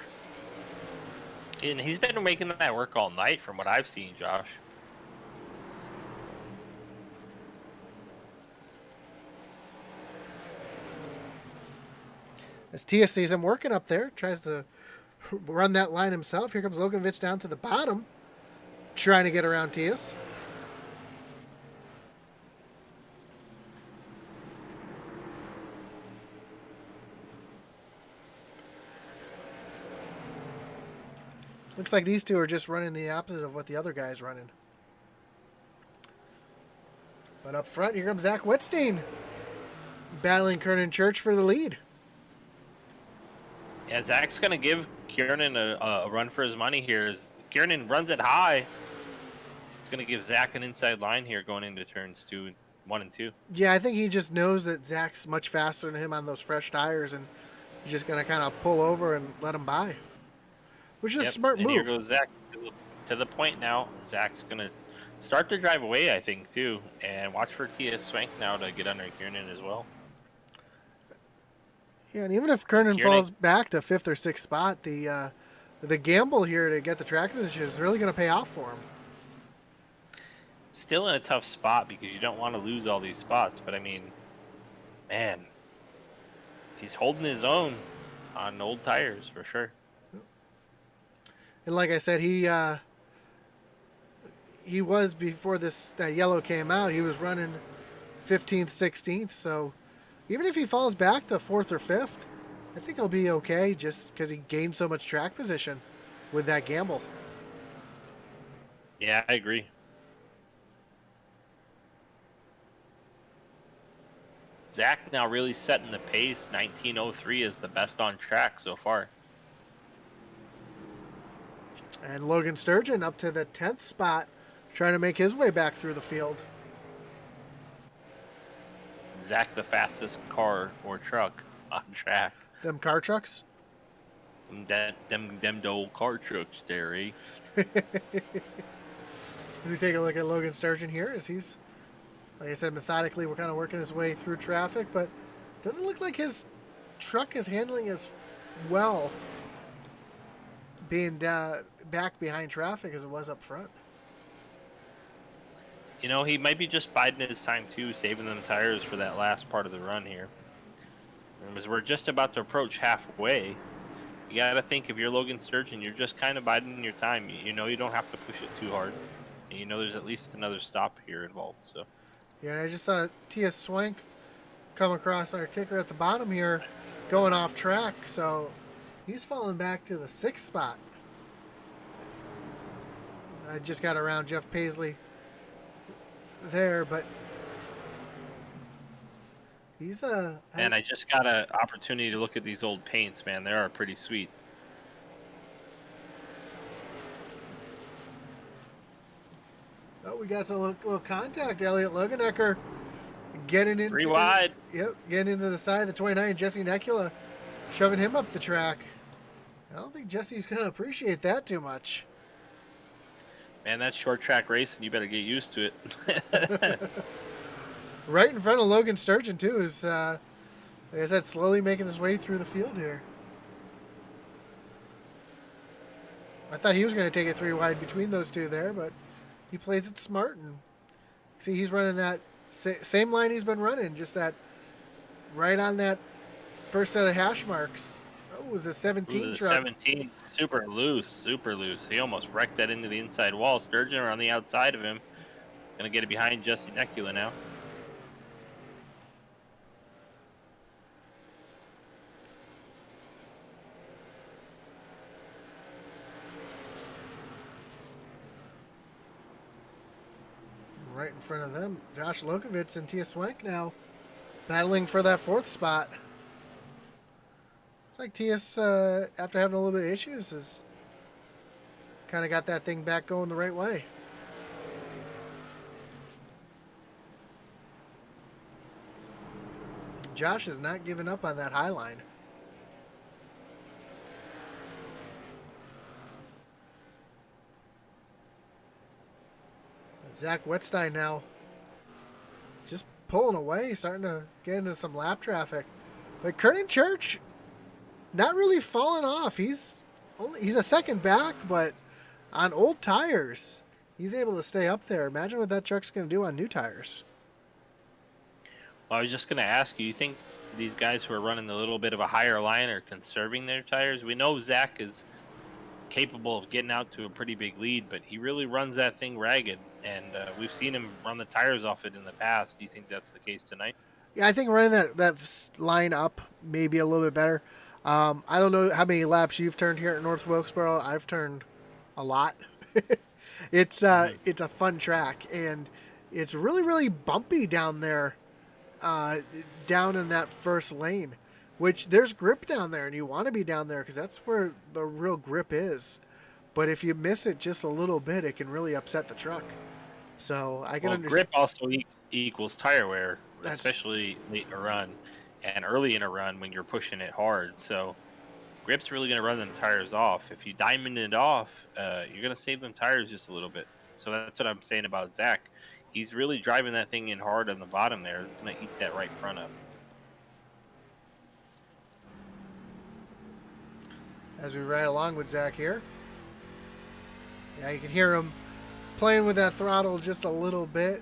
And he's been making that work all night from what I've seen, Josh. As Tias sees him working up there, tries to run that line himself. Here comes Loganvitz down to the bottom, trying to get around Tias. Looks like these two are just running the opposite of what the other guy's running. But up front, here comes Zach Wetstein, battling Kernan Church for the lead. Yeah, Zach's going to give Kiernan a run for his money here. Kiernan runs it high, It's going to give Zach an inside line here going into turns 1 and 2. Yeah, I think he just knows that Zach's much faster than him on those fresh tires, and he's just going to kind of pull over and let him by, which is a smart and move. Here goes Zach to the point now. Zach's going to start to drive away, I think, too. And watch for TS Swank now to get under Kiernan as well. Yeah, and even if Kiernan falls back to 5th or 6th spot, the gamble here to get the track position is really going to pay off for him. Still in a tough spot because you don't want to lose all these spots. But, I mean, man, he's holding his own on old tires for sure. And like I said, he was, before that yellow came out, he was running 15th, 16th. So even if he falls back to 4th or 5th, I think he'll be okay just because he gained so much track position with that gamble. Yeah, I agree. Zach now really setting the pace. 1903 is the best on track so far. And Logan Sturgeon up to the 10th spot, trying to make his way back through the field. Zach, the fastest car or truck on track. Them car trucks? Them old car trucks there, eh? We take a look at Logan Sturgeon here as he's, like I said, methodically we're kind of working his way through traffic, but doesn't look like his truck is handling as well being back behind traffic as it was up front. You know, he might be just biding his time too, saving them tires for that last part of the run here. As we're just about to approach halfway, you gotta think if you're Logan Sturgeon, you're just kind of biding your time. You know you don't have to push it too hard, and you know there's at least another stop here involved. So. Yeah, and I just saw TS Swank come across our ticker at the bottom here, going off track, so he's falling back to the 6th spot. I just got around Jeff Paisley there, but he's And I just got an opportunity to look at these old paints, man. They are pretty sweet. Oh, we got some little contact. Elliot Lugenecker getting into 3 wide. Yep, getting into the side of the 29. Jesse Necula shoving him up the track. I don't think Jesse's gonna appreciate that too much. Man, that's short track racing. You better get used to it. Right in front of Logan Sturgeon too is, like I said, slowly making his way through the field here. I thought he was going to take it 3 wide between those two there, but he plays it smart. And see, he's running that same line he's been running, just that right on that first set of hash marks. Oh, it was a 17 Ooh, truck. 17, super loose, super loose. He almost wrecked that into the inside wall. Sturgeon on the outside of him. Gonna get it behind Jesse Necula now. Right in front of them, Josh Lokovitz and Tia Swank now battling for that 4th spot. It's like Tia's, after having a little bit of issues, has kind of got that thing back going the right way. Josh is not giving up on that high line. Zach Wetstein now just pulling away, starting to get into some lap traffic. But Kernan Church not really falling off. He's a second back, but on old tires, he's able to stay up there. Imagine what that truck's going to do on new tires. Well, I was just going to ask you think these guys who are running a little bit of a higher line are conserving their tires? We know Zach is capable of getting out to a pretty big lead, but he really runs that thing ragged, and we've seen him run the tires off it in the past. Do you think that's the case tonight? Yeah, I think running that line up may be a little bit better. I don't know how many laps you've turned here at North Wilkesboro. I've turned a lot. It's a fun track, and it's really, really bumpy down there, down in that first lane, which there's grip down there, and you want to be down there because that's where the real grip is. But if you miss it just a little bit, it can really upset the truck. So I can Well, understand. grip also equals tire wear, That's especially late in a run and early in a run when you're pushing it hard. So grip's really going to run them tires off. If you diamond it off, you're going to save them tires just a little bit. So that's what I'm saying about Zach. He's really driving that thing in hard on the bottom there. It's going to eat that right front up. as we ride along with Zach here. Yeah, you can hear him playing with that throttle just a little bit.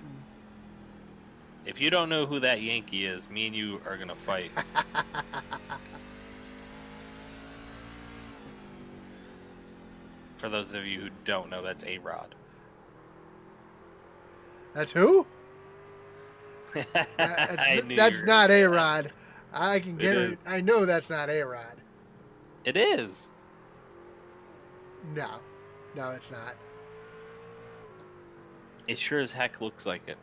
If you don't know who that Yankee is, me and you are going to fight. For those of you who don't know, that's A-Rod. That's who? That's not A-Rod. I can guarantee. I know that's not A-Rod. It is. No, it's not. It sure as heck looks like it.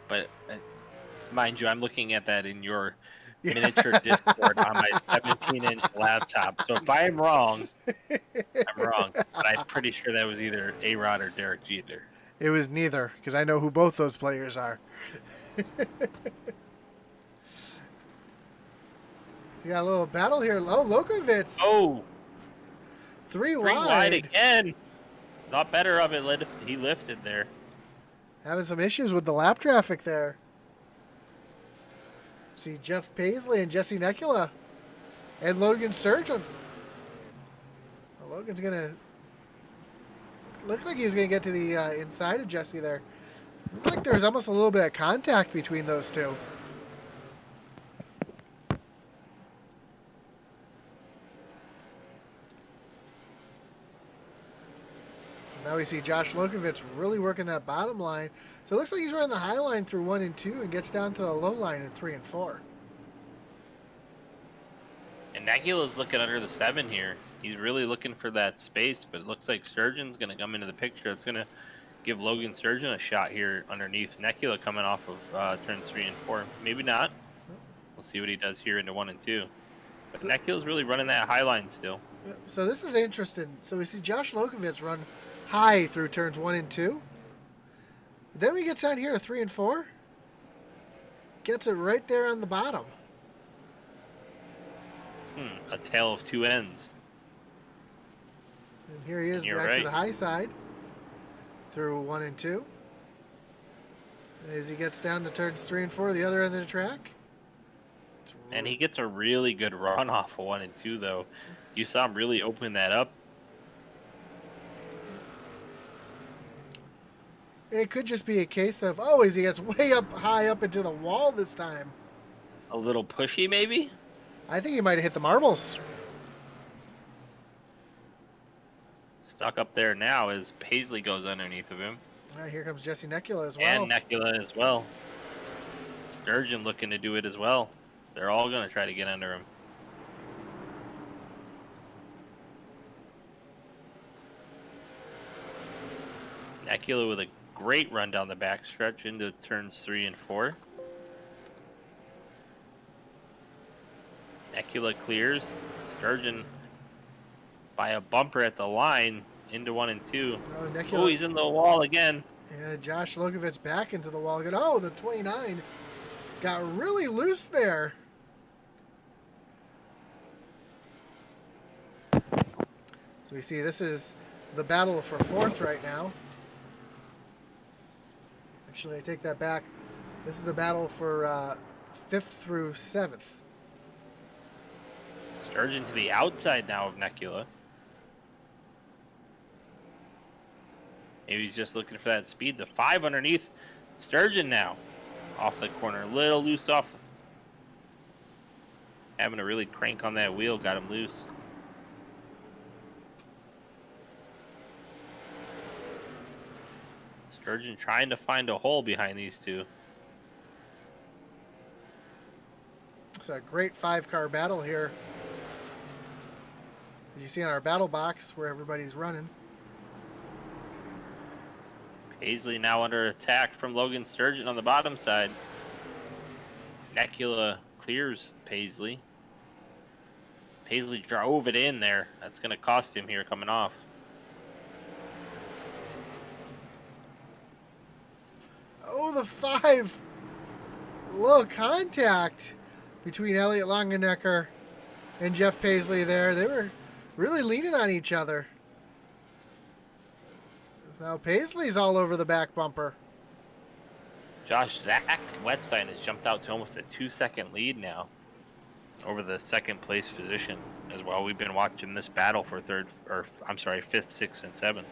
But mind you, I'm looking at that in your miniature Discord on my 17-inch laptop. So if I'm wrong, I'm wrong. But I'm pretty sure that was either A-Rod or Derek Jeter. It was neither, because I know who both those players are. So you got a little battle here. Oh, Lokovitz. Oh! Three Three wide. wide again. Thought better of it. He lifted there. Having some issues with the lap traffic there. See Jeff Paisley and Jesse Necula. And Logan Sturgeon. Well, Logan's going to... Looked like he was going to get to the inside of Jesse there. Looked like there was almost a little bit of contact between those two. Now we see Josh Lokovitz really working that bottom line. So it looks like he's running the high line through 1 and 2 and gets down to the low line in 3 and 4. And Nagula's looking under the 7 here. He's really looking for that space, but it looks like Sturgeon's going to come into the picture. It's going to give Logan Sturgeon a shot here underneath. Nagula coming off of turns 3 and 4. Maybe not. We'll see what he does here into 1 and 2. But so, Nagula's really running that high line still. So this is interesting. So we see Josh Lokovitz run high through turns 1 and 2. Then we get down here to 3 and 4. Gets it right there on the bottom. A tale of two ends. And here he is back to the high side through 1 and 2. As he gets down to turns 3 and 4, the other end of the track. And he gets a really good run off of 1 and 2, though. You saw him really open that up. And it could just be a case of, oh, as he gets way up high up into the wall this time. A little pushy, maybe? I think he might have hit the marbles. Stuck up there now as Paisley goes underneath of him. All right, here comes Jesse Necula as well. And Necula as well. Sturgeon looking to do it as well. They're all going to try to get under him. Necula with a great run down the back stretch into turns 3 and 4. Necula clears. Sturgeon by a bumper at the line into 1 and 2. Oh, he's in the wall again. Yeah, Josh Lokovitz back into the wall again. Oh, the 29 got really loose there. So we see this is the battle for 4th right now. Actually, I take that back. This is the battle for 5th through 7th. Sturgeon to the outside now of Necula. Maybe he's just looking for that speed. The 5 underneath Sturgeon now. Off the corner. A little loose off. Having to really crank on that wheel. Got him loose. Sturgeon trying to find a hole behind these two. It's a great 5-car battle here. As you see on our battle box where everybody's running. Paisley now under attack from Logan Sturgeon on the bottom side. Necula clears Paisley. Paisley drove it in there. That's going to cost him here coming off. Oh, the 5. Look, contact between Elliott Longenecker and Jeff Paisley there. They were really leaning on each other. Now Paisley's all over the back bumper. Josh, Zach Wetstein has jumped out to almost a 2-second lead now over the second place position as well. We've been watching this battle for fifth, sixth, and seventh.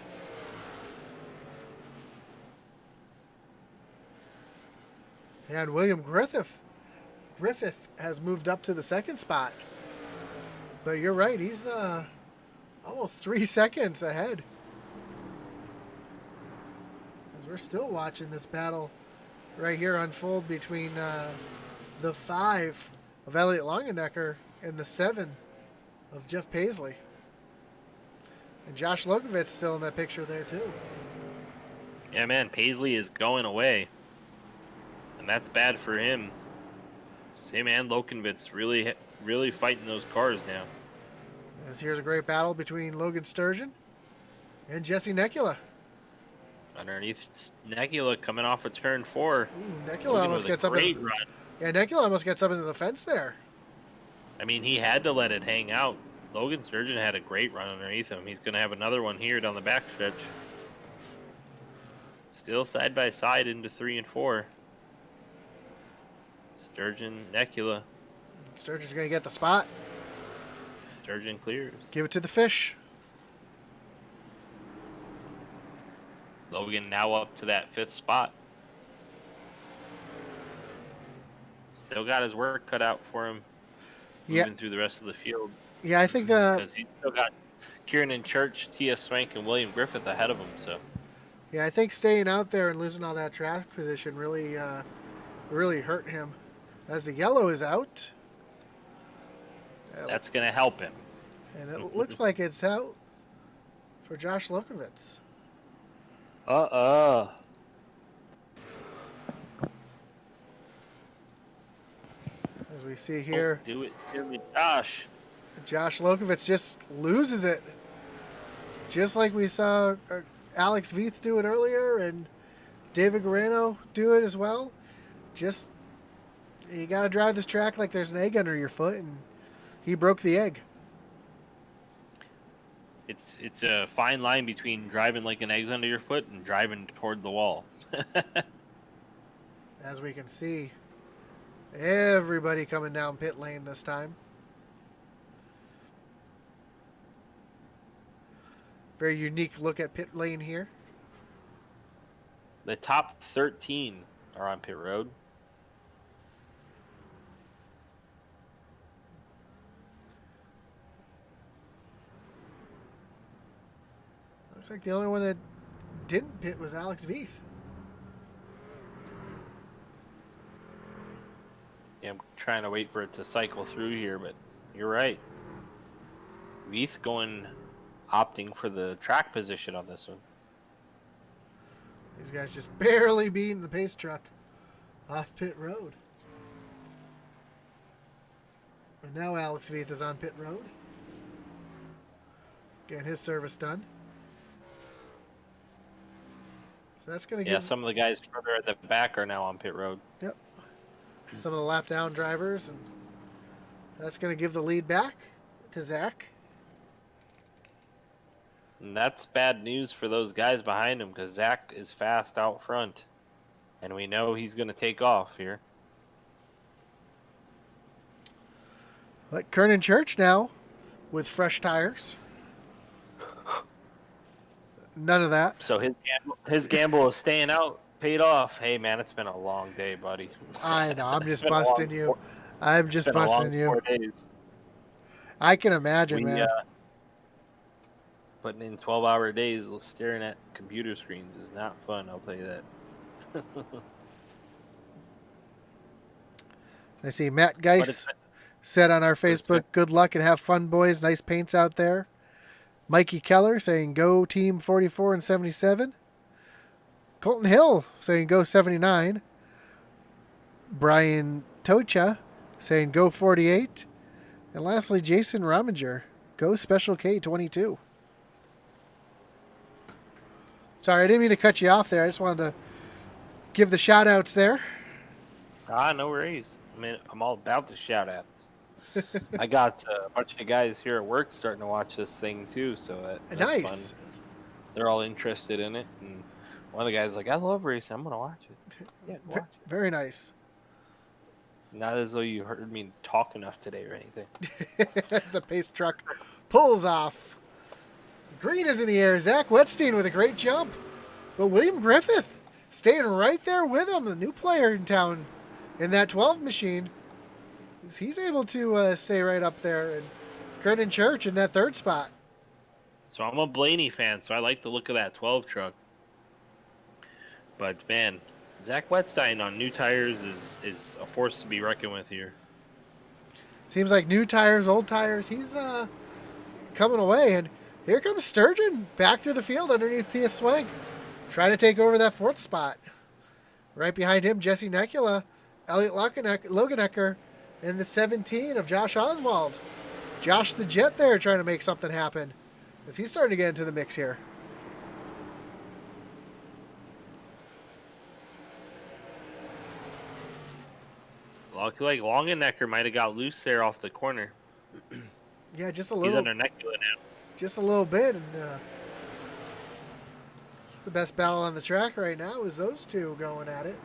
And William Griffith has moved up to the second spot. But you're right, he's almost 3 seconds ahead. As we're still watching this battle right here unfold between the 5 of Elliott Longenecker and the 7 of Jeff Paisley. And Josh Lokovitz still in that picture there too. Yeah, man, Paisley is going away. And that's bad for him. It's him and Lokenvitz really fighting those cars now. As here's a great battle between Logan Sturgeon and Jesse Nekula. Underneath Nekula coming off of turn 4. Ooh, Nekula almost gets up. Great run. Yeah, Nekula almost gets up into the fence there. I mean, he had to let it hang out. Logan Sturgeon had a great run underneath him. He's going to have another one here down the backstretch. Still side by side into 3 and 4. Sturgeon, Nekula. Sturgeon's going to get the spot. Sturgeon clears. Give it to the fish. Logan now up to that 5th spot. Still got his work cut out for him. Moving through the rest of the field. Yeah, I think because he's still got Kieran Church, T.S. Swank, and William Griffith ahead of him. So. Yeah, I think staying out there and losing all that track position really hurt him. As the yellow is out. That's going to help him. And it looks like it's out for Josh Lokovitz. As we see here. Oh, do it, Josh. Josh Lokovitz just loses it. Just like we saw Alex Veith do it earlier and David Guarino do it as well. Just, you got to drive this track like there's an egg under your foot, and he broke the egg. It's a fine line between driving like an egg's under your foot and driving toward the wall. As we can see, everybody coming down pit lane this time. Very unique look at pit lane here. The top 13 are on pit road. Looks like the only one that didn't pit was Alex Veith. Yeah, I'm trying to wait for it to cycle through here, but you're right. Veith opting for the track position on this one. These guys just barely beating the pace truck off pit road. And now Alex Veith is on pit road. Getting his service done. So that's going to give... Yeah, some of the guys further at the back are now on pit road. Yep. Some of the lap down drivers. And that's going to give the lead back to Zach. And that's bad news for those guys behind him because Zach is fast out front. And we know he's going to take off here. Like Kernan Church now with fresh tires. None of that. So his gamble of staying out paid off. Hey, man, it's been a long day, buddy. I know. I'm just busting you. I'm just busting you. 4 days. I can imagine, man. Putting in 12-hour days staring at computer screens is not fun, I'll tell you that. I see Matt Geis said on our Facebook, good luck and have fun, boys. Nice paints out there. Mikey Keller saying, go team 44 and 77. Colton Hill saying, go 79. Brian Tocha saying, go 48. And lastly, Jason Rominger. Go Special K22. Sorry, I didn't mean to cut you off there. I just wanted to give the shout-outs there. No worries. I mean, I'm all about the shout-outs. I got a bunch of guys here at work starting to watch this thing too, so that's nice. fun. They're all interested in it, and one of the guys is like, "I love racing. I'm gonna watch it." Yeah, watch it. Very nice. Not as though you heard me talk enough today or anything. The pace truck pulls off. Green is in the air. Zach Wetstein with a great jump. But William Griffith staying right there with him, the new player in town in that 12 machine. He's able to stay right up there. And Kernan Church in that third spot. So I'm a Blaney fan, so I like the look of that 12 truck. But man, Zach Wetstein on new tires is a force to be reckoned with here. Seems like new tires, old tires. He's coming away. And here comes Sturgeon back through the field underneath Tia Swank. Trying to take over that fourth spot. Right behind him, Jesse Nekula, Elliot Loganecker, and the 17 of Josh Oswald. Josh the Jet there trying to make something happen as he's starting to get into the mix here. Looked like Longenecker might have got loose there off the corner. Yeah, just a He's little. under Nekula now. Just a little bit, and the best battle on the track right now is those two going at it.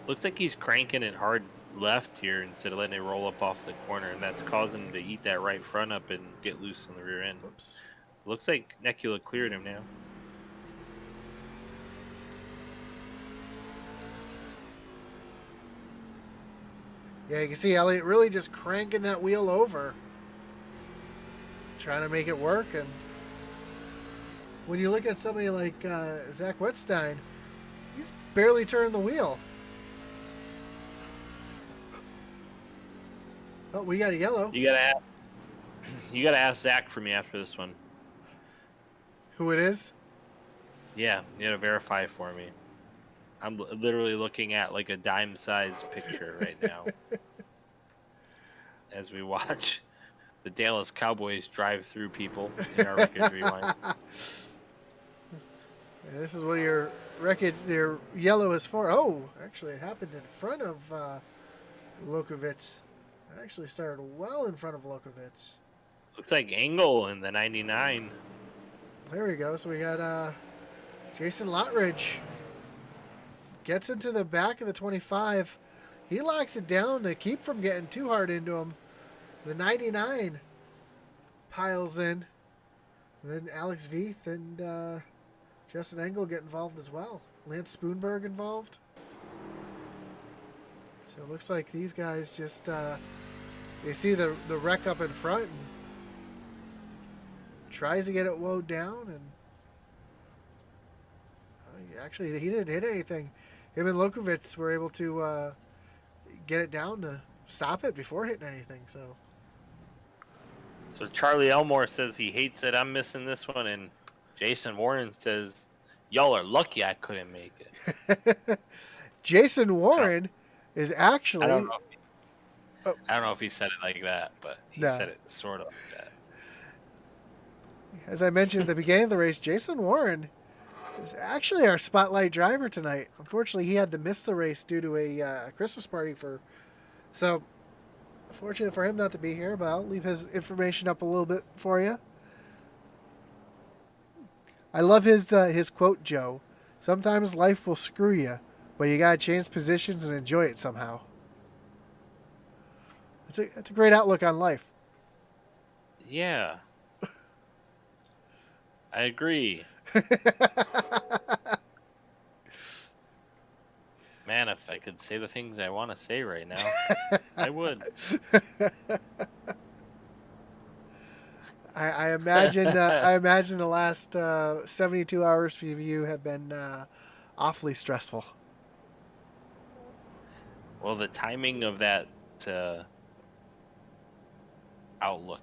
Looks like he's cranking it hard left here instead of letting it roll up off the corner, and that's causing him to eat that right front up and get loose on the rear end. Oops. Looks like Nekula cleared him now. Yeah, you can see Elliot really just cranking that wheel over, trying to make it work. And when you look at somebody like Zach Wetstein, he's barely turned the wheel. Oh, we got a yellow. You gotta ask Zach for me after this one. Who it is? Yeah, you gotta verify for me. I'm literally looking at like a dime-sized picture right now as we watch the Dallas Cowboys drive through people in our Records Rewind. Yeah, this is what your yellow is for. Oh, actually, it happened in front of Lokovich. It actually started well in front of Lokovich. Looks like Engel in the 99. There we go. So we got Jason Lottridge. Gets into the back of the 25. He locks it down to keep from getting too hard into him. The 99 piles in. And then Alex Veith and Justin Engel get involved as well. Lance Spoonberg involved. So it looks like these guys just they see the wreck up in front and tries to get it woed down, and actually he didn't hit anything. Him and Lokovich were able to get it down to stop it before hitting anything. So Charlie Elmore says he hates it. I'm missing this one, and Jason Warren says, "Y'all are lucky I couldn't make it." Jason Warren is actually. I don't know if he said it like that, but he said it sort of like that. As I mentioned at the beginning of the race, Jason Warren is actually our spotlight driver tonight. Unfortunately, he had to miss the race due to a Christmas party so fortunate for him not to be here, but I'll leave his information up a little bit for you. I love his quote, Joe. Sometimes life will screw you, but you gotta change positions and enjoy it somehow. It's a great outlook on life. Yeah. I agree. Man, if I could say the things I want to say right now, I would. I imagine the last 72 hours for you have been awfully stressful. Well, the timing of that outlook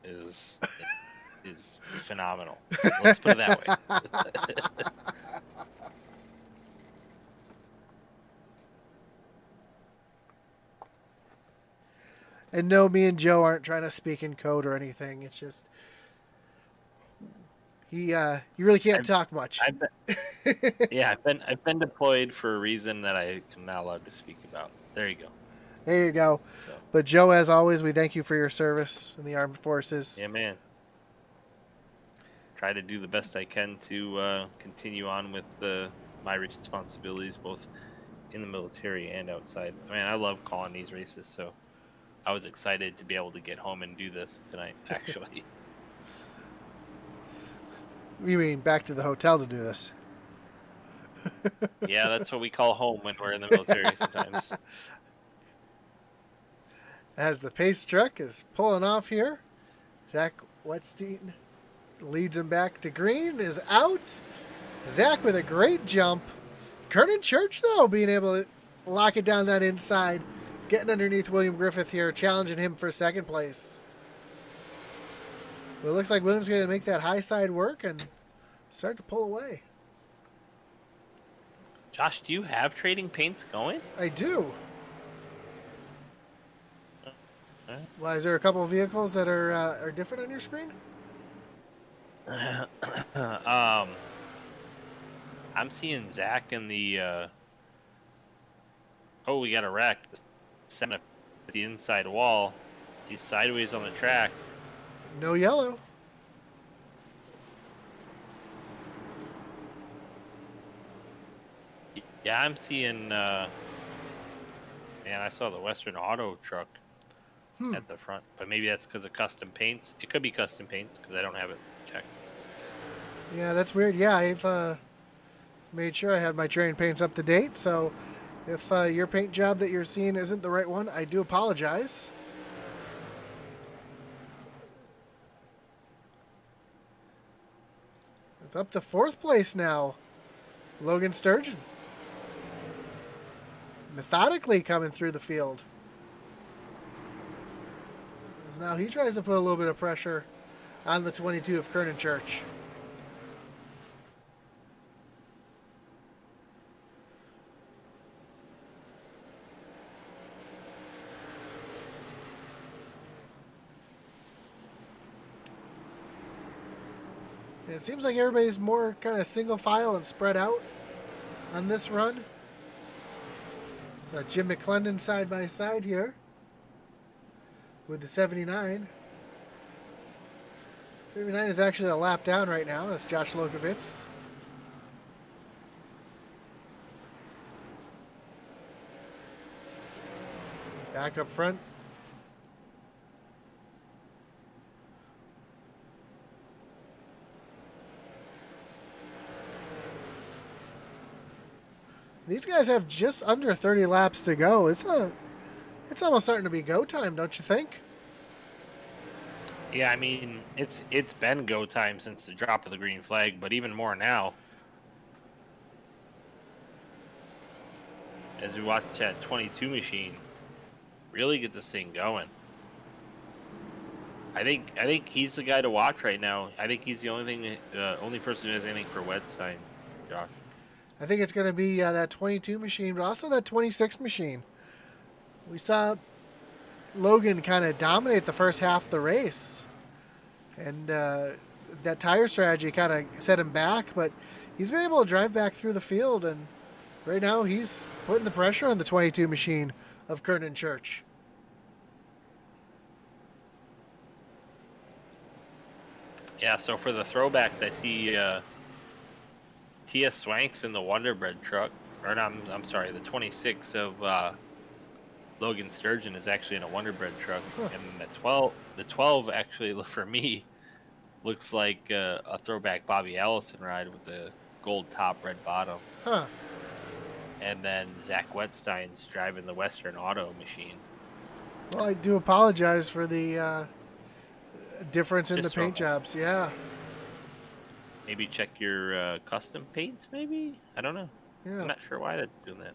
is phenomenal. Let's put it that way. And no, me and Joe aren't trying to speak in code or anything. It's just you really can't I've, talk much. I've been, yeah, I've been deployed for a reason that I am not allowed to speak about. There you go. There you go. So But Joe, as always, we thank you for your service in the armed forces. yeah, man. Try to do the best I can to continue on with my responsibilities, both in the military and outside. Man, I love calling these races, so I was excited to be able to get home and do this tonight. Actually, You mean back to the hotel to do this? yeah, that's what we call home when we're in the military sometimes. As the pace truck is pulling off here, Zach Wetstein leads him back to green, is out. Zach with a great jump. Kernan Church, though, being able to lock it down that inside, getting underneath William Griffith here, challenging him for second place. But it looks like William's going to make that high side work and start to pull away. Josh, do you have trading paints going? I do. Alright. Why, is there a couple of vehicles that are different on your screen? I'm seeing Zach in the. Oh, we got a wreck. Sent at the inside wall. He's sideways on the track. No yellow. Yeah, I'm seeing. Man, I saw the Western Auto truck at the front, but maybe that's because of custom paints. It could be custom paints because I don't have it checked. Yeah, that's weird. Yeah, I've made sure I have my train paints up to date. So if your paint job that you're seeing isn't the right one, I do apologize. It's up to fourth place now. Logan Sturgeon. Methodically coming through the field. As now he tries to put a little bit of pressure on the 22 of Kernan Church. It seems like everybody's more kind of single file and spread out on this run. So Jim McClendon side by side here with the 79. 79 is actually a lap down right now. That's Josh Lokovitz. Back up front. These guys have just under 30 laps to go. It's almost starting to be go time, don't you think? Yeah, I mean it's been go time since the drop of the green flag, but even more now. As we watch that 22 machine really get this thing going. I think he's the guy to watch right now. I think he's the only person who has anything for Wedstein, Josh. I think it's going to be that 22 machine, but also that 26 machine. We saw Logan kind of dominate the first half of the race. And that tire strategy kind of set him back, but he's been able to drive back through the field, and right now he's putting the pressure on the 22 machine of Kernan Church. Yeah, so for the throwbacks, I see T.S. Swanks in the Wonder Bread truck. Or no, I'm sorry, the 26 of Logan Sturgeon is actually in a Wonder Bread truck. Huh. And the 12 actually, for me, looks like a throwback Bobby Allison ride with the gold top, red bottom. Huh. And then Zach Wetstein's driving the Western Auto machine. Well, I do apologize for the difference in Just the paint jobs. Yeah. Maybe check your custom paints, maybe? I don't know. Yeah. I'm not sure why that's doing that.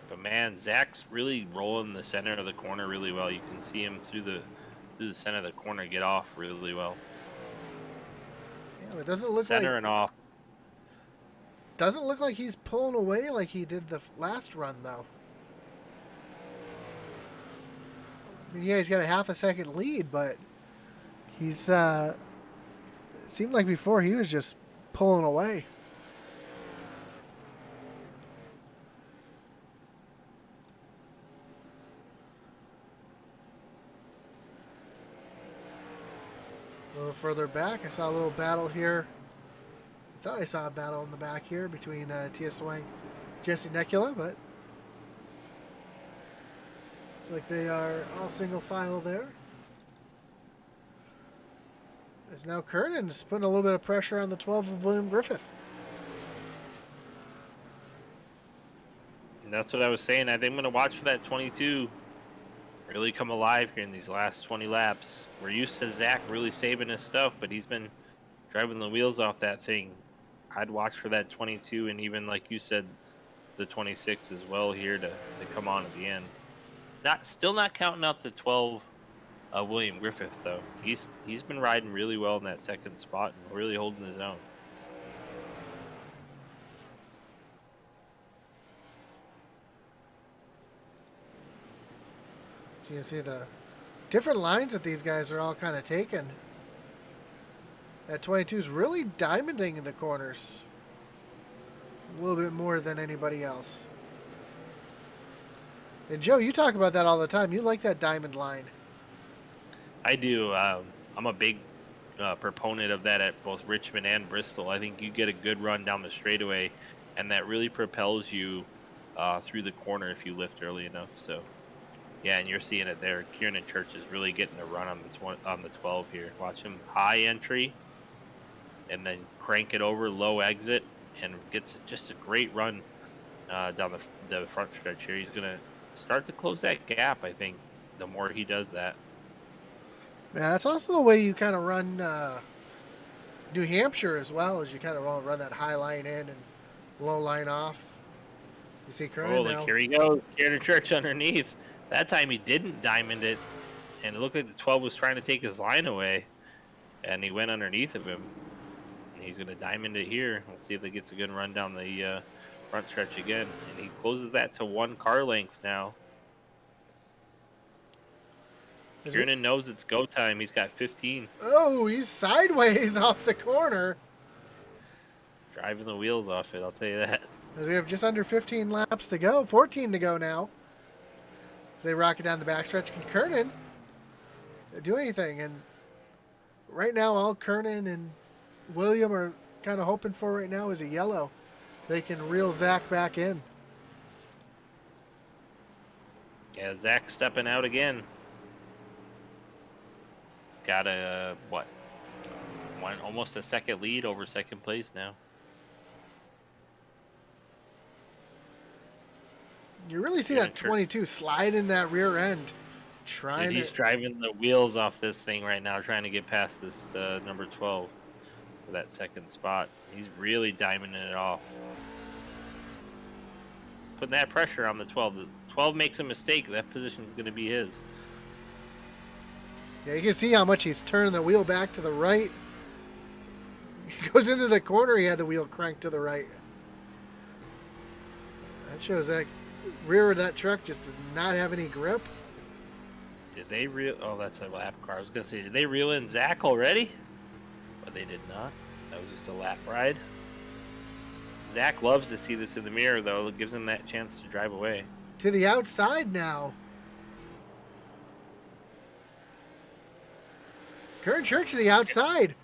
But man, Zach's really rolling the center of the corner really well. You can see him through the center of the corner get off really well. Yeah, it doesn't look Center like and off. Doesn't look like he's pulling away like he did the last run, though. I mean, yeah, he's got a half a second lead, but he's, it seemed like before he was just pulling away. A little further back, I saw a little battle here. I thought I saw a battle in the back here between Tia Swang, Jesse Necula, but looks like they are all single file there. As now Kernan's putting a little bit of pressure on the 12 of William Griffith. And that's what I was saying. I think I'm going to watch for that 22 really come alive here in these last 20 laps. We're used to Zach really saving his stuff, but he's been driving the wheels off that thing. I'd watch for that 22 and even, like you said, the 26 as well here to come on at the end. Still not counting out the 12 William Griffith, though. He's been riding really well in that second spot and really holding his own. You can see the different lines that these guys are all kind of taking. That 22 is really diamonding the corners a little bit more than anybody else. And Joe, you talk about that all the time. You like that diamond line. I do. I'm a big proponent of that at both Richmond and Bristol. I think you get a good run down the straightaway, and that really propels you through the corner if you lift early enough. So, yeah, and you're seeing it there. Kieran Church is really getting a run on the 12 here. Watch him high entry, and then crank it over, low exit, and gets just a great run down the front stretch here. He's going to start to close that gap, I think, the more he does that. Yeah, that's also the way you kind of run New Hampshire as well, as you kind of run that high line in and low line off. You see Kernan now. Here he goes. Kieran Church underneath. That time he didn't diamond it, and it looked like the 12 was trying to take his line away, and he went underneath of him. And he's going to diamond it here. We'll see if he gets a good run down the front stretch again. And he closes that to 1 car length now. Kieran knows it's go time. He's got 15. Oh, he's sideways off the corner. Driving the wheels off it, I'll tell you that. As we have just under 15 laps to go. 14 to go now. As they rocket down the backstretch. Can Kernan do anything? And right now, all Kernan and William are kind of hoping for right now is a yellow. They can reel Zach back in. Yeah, Zach stepping out again. Got a almost a second lead over second place now. You really see that 22 slide in that rear end. He's driving the wheels off this thing right now, trying to get past this number 12 for that second spot. He's really diamonding it off. He's putting that pressure on the 12. The 12 makes a mistake, that position is going to be his. Yeah, you can see how much he's turning the wheel back to the right. He goes into the corner, he had the wheel cranked to the right. That shows that rear of that truck just does not have any grip. Did they reel? Oh, that's a lap car. I was going to say, did they reel in Zach already? But they did not. That was just a lap ride. Zach loves to see this in the mirror, though. It gives him that chance to drive away. To the outside now. Kieran Church to the outside.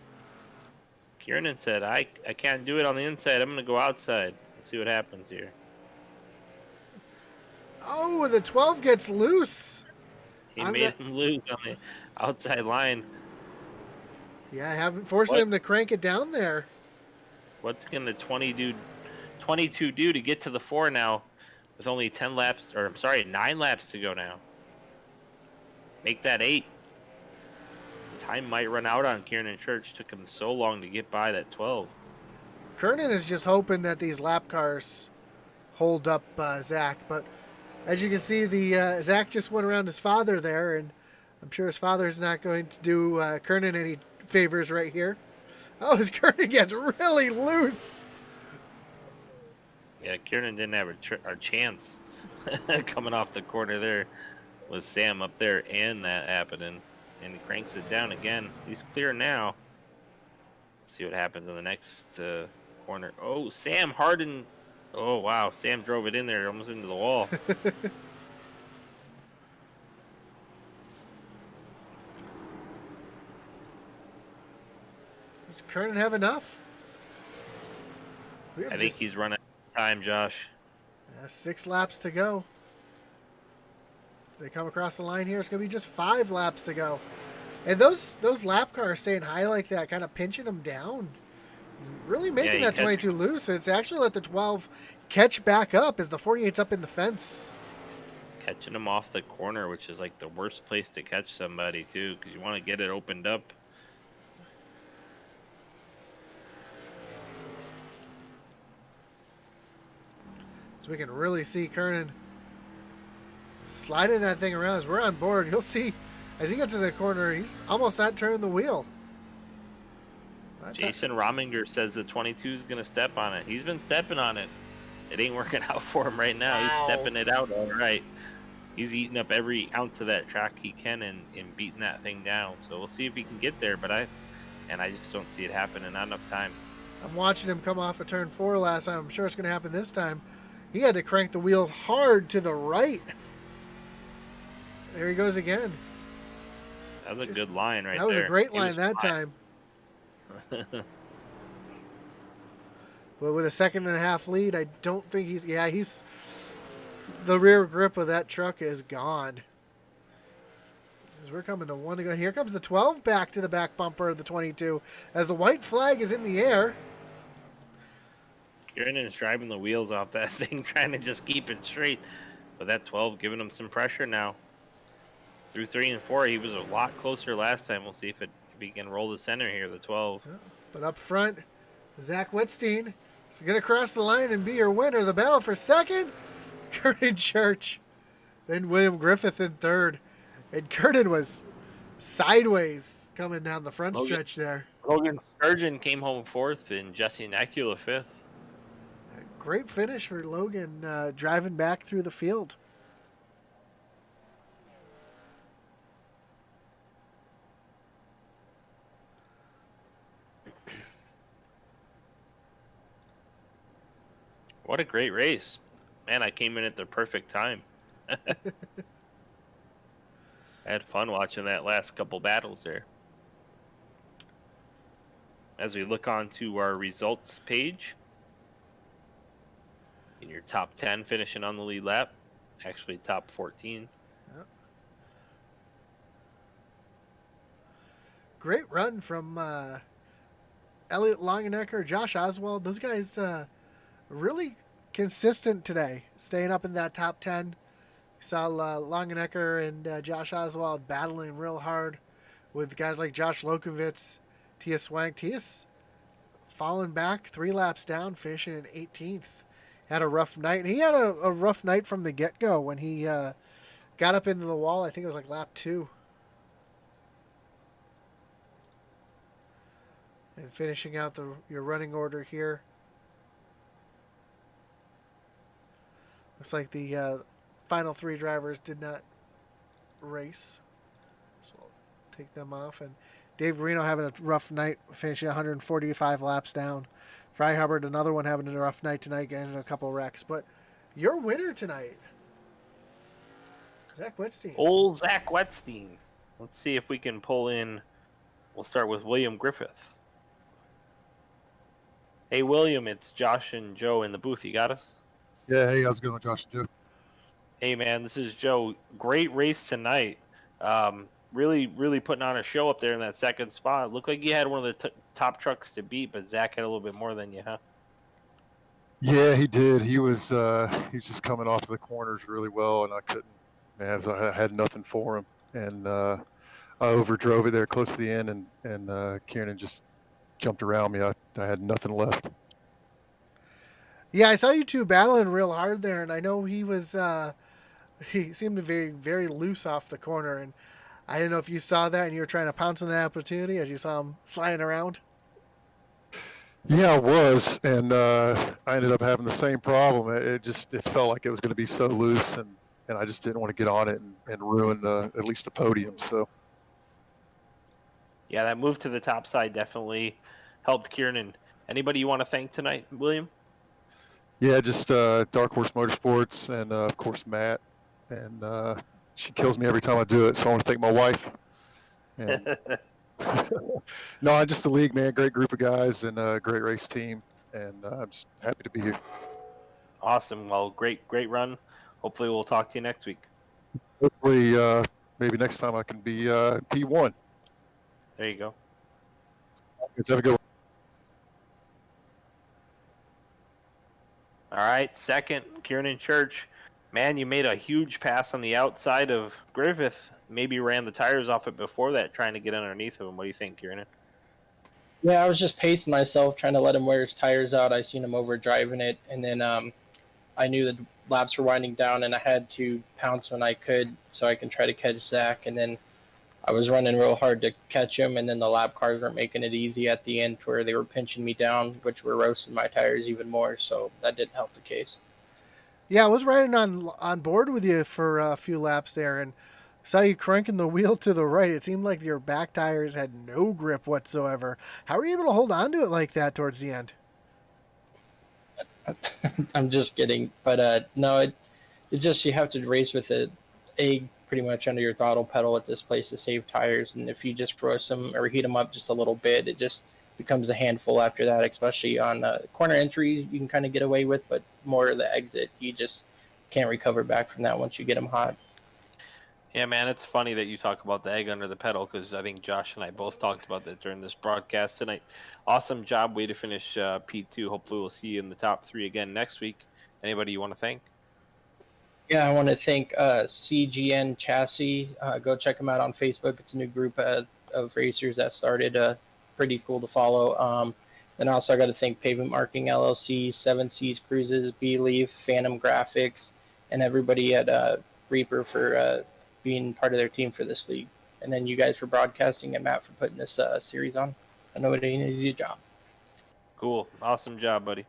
Kieran said, I can't do it on the inside. I'm going to go outside. Let's see what happens here. Oh, the 12 gets loose. He made him lose on the outside line. Yeah, I haven't forced him to crank it down there. What's going the 22 do to get to the 4 now with only 10 laps, or I'm sorry, 9 laps to go now? Make that 8. Time might run out on Kieran Church. Took him so long to get by that 12. Kernan is just hoping that these lap cars hold up Zach, but as you can see, the Zach just went around his father there, and I'm sure his father's not going to do Kernan any favors right here. Oh, his Kernan gets really loose. Yeah, Kieran didn't have a chance coming off the corner there with Sam up there and that happening. And he cranks it down again. He's clear now. Let's see what happens in the next corner. Oh, Sam Harden. Oh, wow. Sam drove it in there almost into the wall. Does Kernan have enough? I think he's running out of time, Josh. 6 laps to go. As they come across the line here, it's going to be just 5 laps to go. And those lap cars staying high like that, kind of pinching them down. Really making that 22 loose. It's actually let the 12 catch back up as the 48's up in the fence. Catching them off the corner, which is like the worst place to catch somebody, too, because you want to get it opened up. So we can really see Kernan sliding that thing around as we're on board. You'll see as he gets to the corner, he's almost not turning the wheel. Jason Rominger says the 22 is going to step on it. He's been stepping on it. It ain't working out for him right now. Wow. He's stepping it out all right. He's eating up every ounce of that track he can and beating that thing down. So we'll see if he can get there, but I just don't see it happening. Not enough time. I'm watching him come off of turn 4 last time. I'm sure it's going to happen this time. He had to crank the wheel hard to the right. There he goes again. That was a good line right there. That was a great line that time. But with a 2.5 lead, I don't think he's the rear grip of that truck is gone. As we're coming to 1 to go. Here comes the 12 back to the back bumper of the 22 as the white flag is in the air. Kieran is driving the wheels off that thing, trying to just keep it straight. But that 12 giving him some pressure now. Through 3 and 4, he was a lot closer last time. We'll see if he can roll the center here, the 12. Yeah, but up front, Zach Whitstein is going to cross the line and be your winner. The battle for second, Kernan Church. Then William Griffith in third. And Kernan was sideways coming down the front stretch there. Logan Sturgeon came home 4th and Jesse Nakula 5th. Great finish for Logan driving back through the field. What a great race. Man, I came in at the perfect time. I had fun watching that last couple battles there. As we look on to our results page. In your top 10 finishing on the lead lap. Actually top 14. Yep. Great run from Elliot Longenecker, Josh Oswald. Those guys really consistent today, staying up in that top 10. We saw Longenecker and Josh Oswald battling real hard with guys like Josh Lokovitz, Tia Swank. Tia's falling back 3 laps down, finishing in 18th. Had a rough night. And he had a rough night from the get-go when he got up into the wall. I think it was like lap 2. And finishing out your running order here. Looks like the final 3 drivers did not race. So we'll take them off. And Dave Reno having a rough night, finishing 145 laps down. Fry Hubbard, another one having a rough night tonight, getting a couple wrecks. But your winner tonight, Zach Whitstein. Old Zach Whitstein. Let's see if we can pull in. We'll start with William Griffith. Hey, William, it's Josh and Joe in the booth. You got us? Yeah, hey, how's it going, Josh and Joe? Hey, man, this is Joe. Great race tonight. Really putting on a show up there in that second spot. Looked like you had one of the top trucks to beat, but Zach had a little bit more than you, huh? Yeah, he did. He's just coming off the corners really well, and I couldn't. Man, I had nothing for him, and I overdrove it there close to the end, and Kieran just jumped around me. I had nothing left. Yeah, I saw you two battling real hard there, and I know he seemed to be very, very loose off the corner, and I didn't know if you saw that and you were trying to pounce on that opportunity as you saw him sliding around. Yeah, I was, and I ended up having the same problem. It felt like it was going to be so loose, and I just didn't want to get on it and ruin at least the podium. So Yeah, that move to the top side definitely helped Kieran. Anybody you want to thank tonight, William? yeah, just Dark Horse Motorsports, and of course Matt, and she kills me every time I do it. So I want to thank my wife, and no, just the league, man. Great group of guys and a great race team, and I'm just happy to be here. Awesome. Well, great run. Hopefully, we'll talk to you next week. Hopefully, maybe next time I can be P1. There you go. Let's have a good one. All right, second, Kieran Church. Man, you made a huge pass on the outside of Griffith. Maybe ran the tires off it before that, trying to get underneath of him. What do you think, Kieran? Yeah, I was just pacing myself, trying to let him wear his tires out. I seen him over driving it, and then I knew the laps were winding down, and I had to pounce when I could so I can try to catch Zach. And then I was running real hard to catch him, and then the lap cars weren't making it easy at the end, where they were pinching me down, which were roasting my tires even more. So that didn't help the case. Yeah, I was riding on board with you for a few laps there, and saw you cranking the wheel to the right. It seemed like your back tires had no grip whatsoever. How were you able to hold on to it like that towards the end? I'm just kidding, but no, it just you have to race with a egg pretty much under your throttle pedal at this place to save tires, and if you just roast them or heat them up just a little bit, it just becomes a handful after that. Especially on corner entries, you can kind of get away with, but more of the exit, you just can't recover back from that once you get them hot. Yeah, man, it's funny that you talk about the egg under the pedal because I think Josh and I both talked about that during this broadcast tonight. Awesome job, way to finish P2. Hopefully, we'll see you in the top 3 again next week. Anybody you want to thank? Yeah, I want to thank CGN Chassis. Go check them out on Facebook. It's a new group of racers that started. Pretty cool to follow. And also, I got to thank Pavement Marking LLC, Seven Seas Cruises, B-Leaf, Phantom Graphics, and everybody at Reaper for being part of their team for this league. And then you guys for broadcasting and Matt for putting this series on. I know it ain't an easy job. Cool. Awesome job, buddy.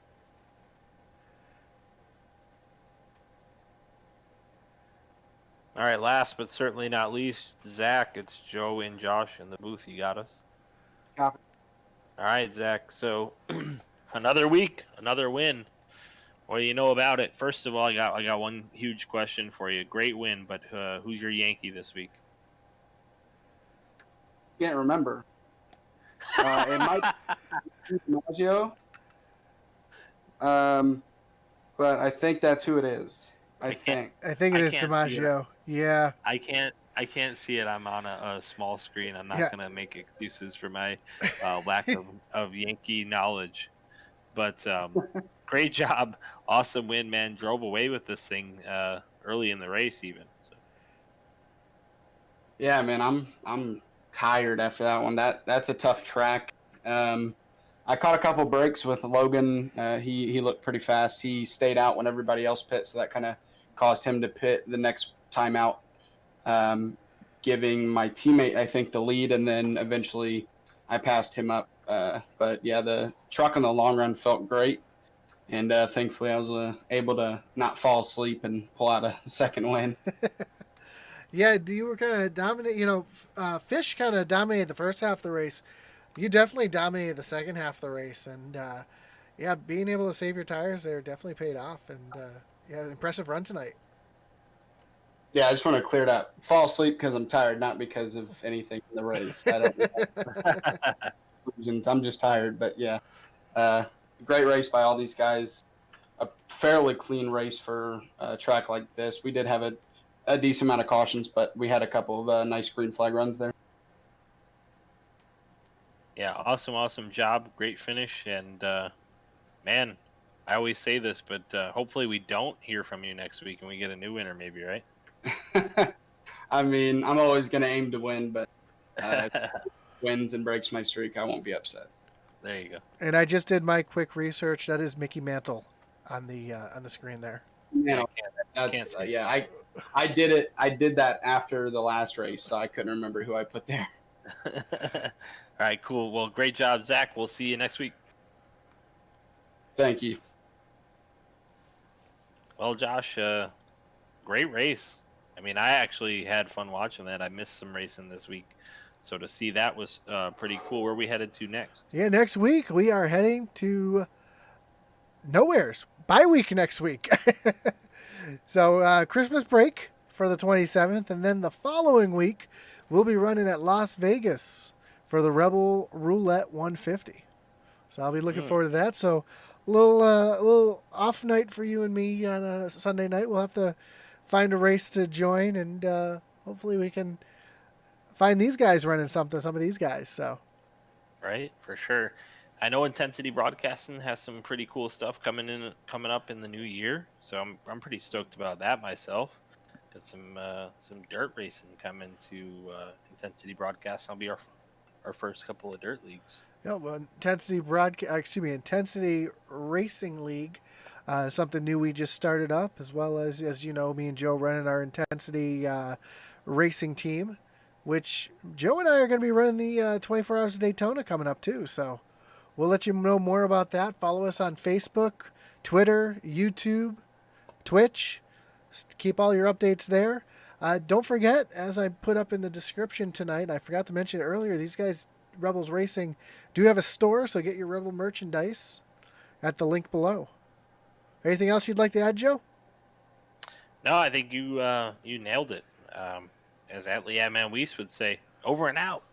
All right, last but certainly not least, Zach. It's Joe and Josh in the booth. You got us? Copy. All right, Zach. So another week, another win. What do you know about it? First of all, I got one huge question for you. Great win, but who's your Yankee this week? Can't remember. It might be DiMaggio. But I think that's who it is. I think it is can't see DiMaggio. Yeah. I can't see it. I'm on a small screen. I'm not Yeah. gonna make excuses for my lack of Yankee knowledge. But great job, awesome win, man. Drove away with this thing early in the race, even. So. Yeah, man, I'm tired after that one. That's a tough track. I caught a couple breaks with Logan. He looked pretty fast. He stayed out when everybody else pit, so that kind of caused him to pit the next time out, giving my teammate, I think, the lead, and then eventually I passed him up. But yeah, the truck in the long run felt great, and thankfully I was able to not fall asleep and pull out a second win. Yeah, you were kind of dominant. Fish kind of dominated the first half of the race. You definitely dominated the second half of the race, and yeah, being able to save your tires there definitely paid off. And yeah, impressive run tonight. Yeah, I just want to clear it up. Fall asleep because I'm tired, not because of anything in the race. I don't. I'm just tired, but yeah, great race by all these guys. A fairly clean race for a track like this. We did have a decent amount of cautions, but we had a couple of nice green flag runs there. Yeah, awesome job, great finish, and man, I always say this, but hopefully we don't hear from you next week and we get a new winner, maybe, right? I mean, I'm always going to aim to win, but if it wins and breaks my streak, I won't be upset. There you go. And I just did my quick research. That is Mickey Mantle on the screen there. Man, that's yeah. I did it. I did that after the last race, so I couldn't remember who I put there. All right, cool. Well, great job, Zach. We'll see you next week. Thank you. Well, Josh, great race. I mean, I actually had fun watching that. I missed some racing this week, so to see that was pretty cool. Where are we headed to next? Yeah, next week we are heading to Nowhere's. Bye week next week. So Christmas break for the 27th, and then the following week we'll be running at Las Vegas for the Rebel Roulette 150. So I'll be looking forward to that. So a little off night for you and me on a Sunday night. We'll have to find a race to join, and hopefully we can find these guys running something. Some of these guys. So Right, for sure. I know Intensity Broadcasting has some pretty cool stuff coming up in the new year. So I'm pretty stoked about that myself. Got some dirt racing coming to Intensity Broadcast. That'll be our first couple of dirt leagues. yeah, well, Intensity Racing League. Something new we just started up, as well as you know, me and Joe running our Intensity Racing team, which Joe and I are going to be running the 24 Hours of Daytona coming up too. So we'll let you know more about that. Follow us on Facebook, Twitter, YouTube, Twitch. Keep all your updates there. Don't forget, as I put up in the description tonight, I forgot to mention it earlier, these guys, Rebels Racing, do have a store, so get your Rebel merchandise at the link below. Anything else you'd like to add, Joe? No, I think you nailed it. As Atlee Man Weiss would say, over and out.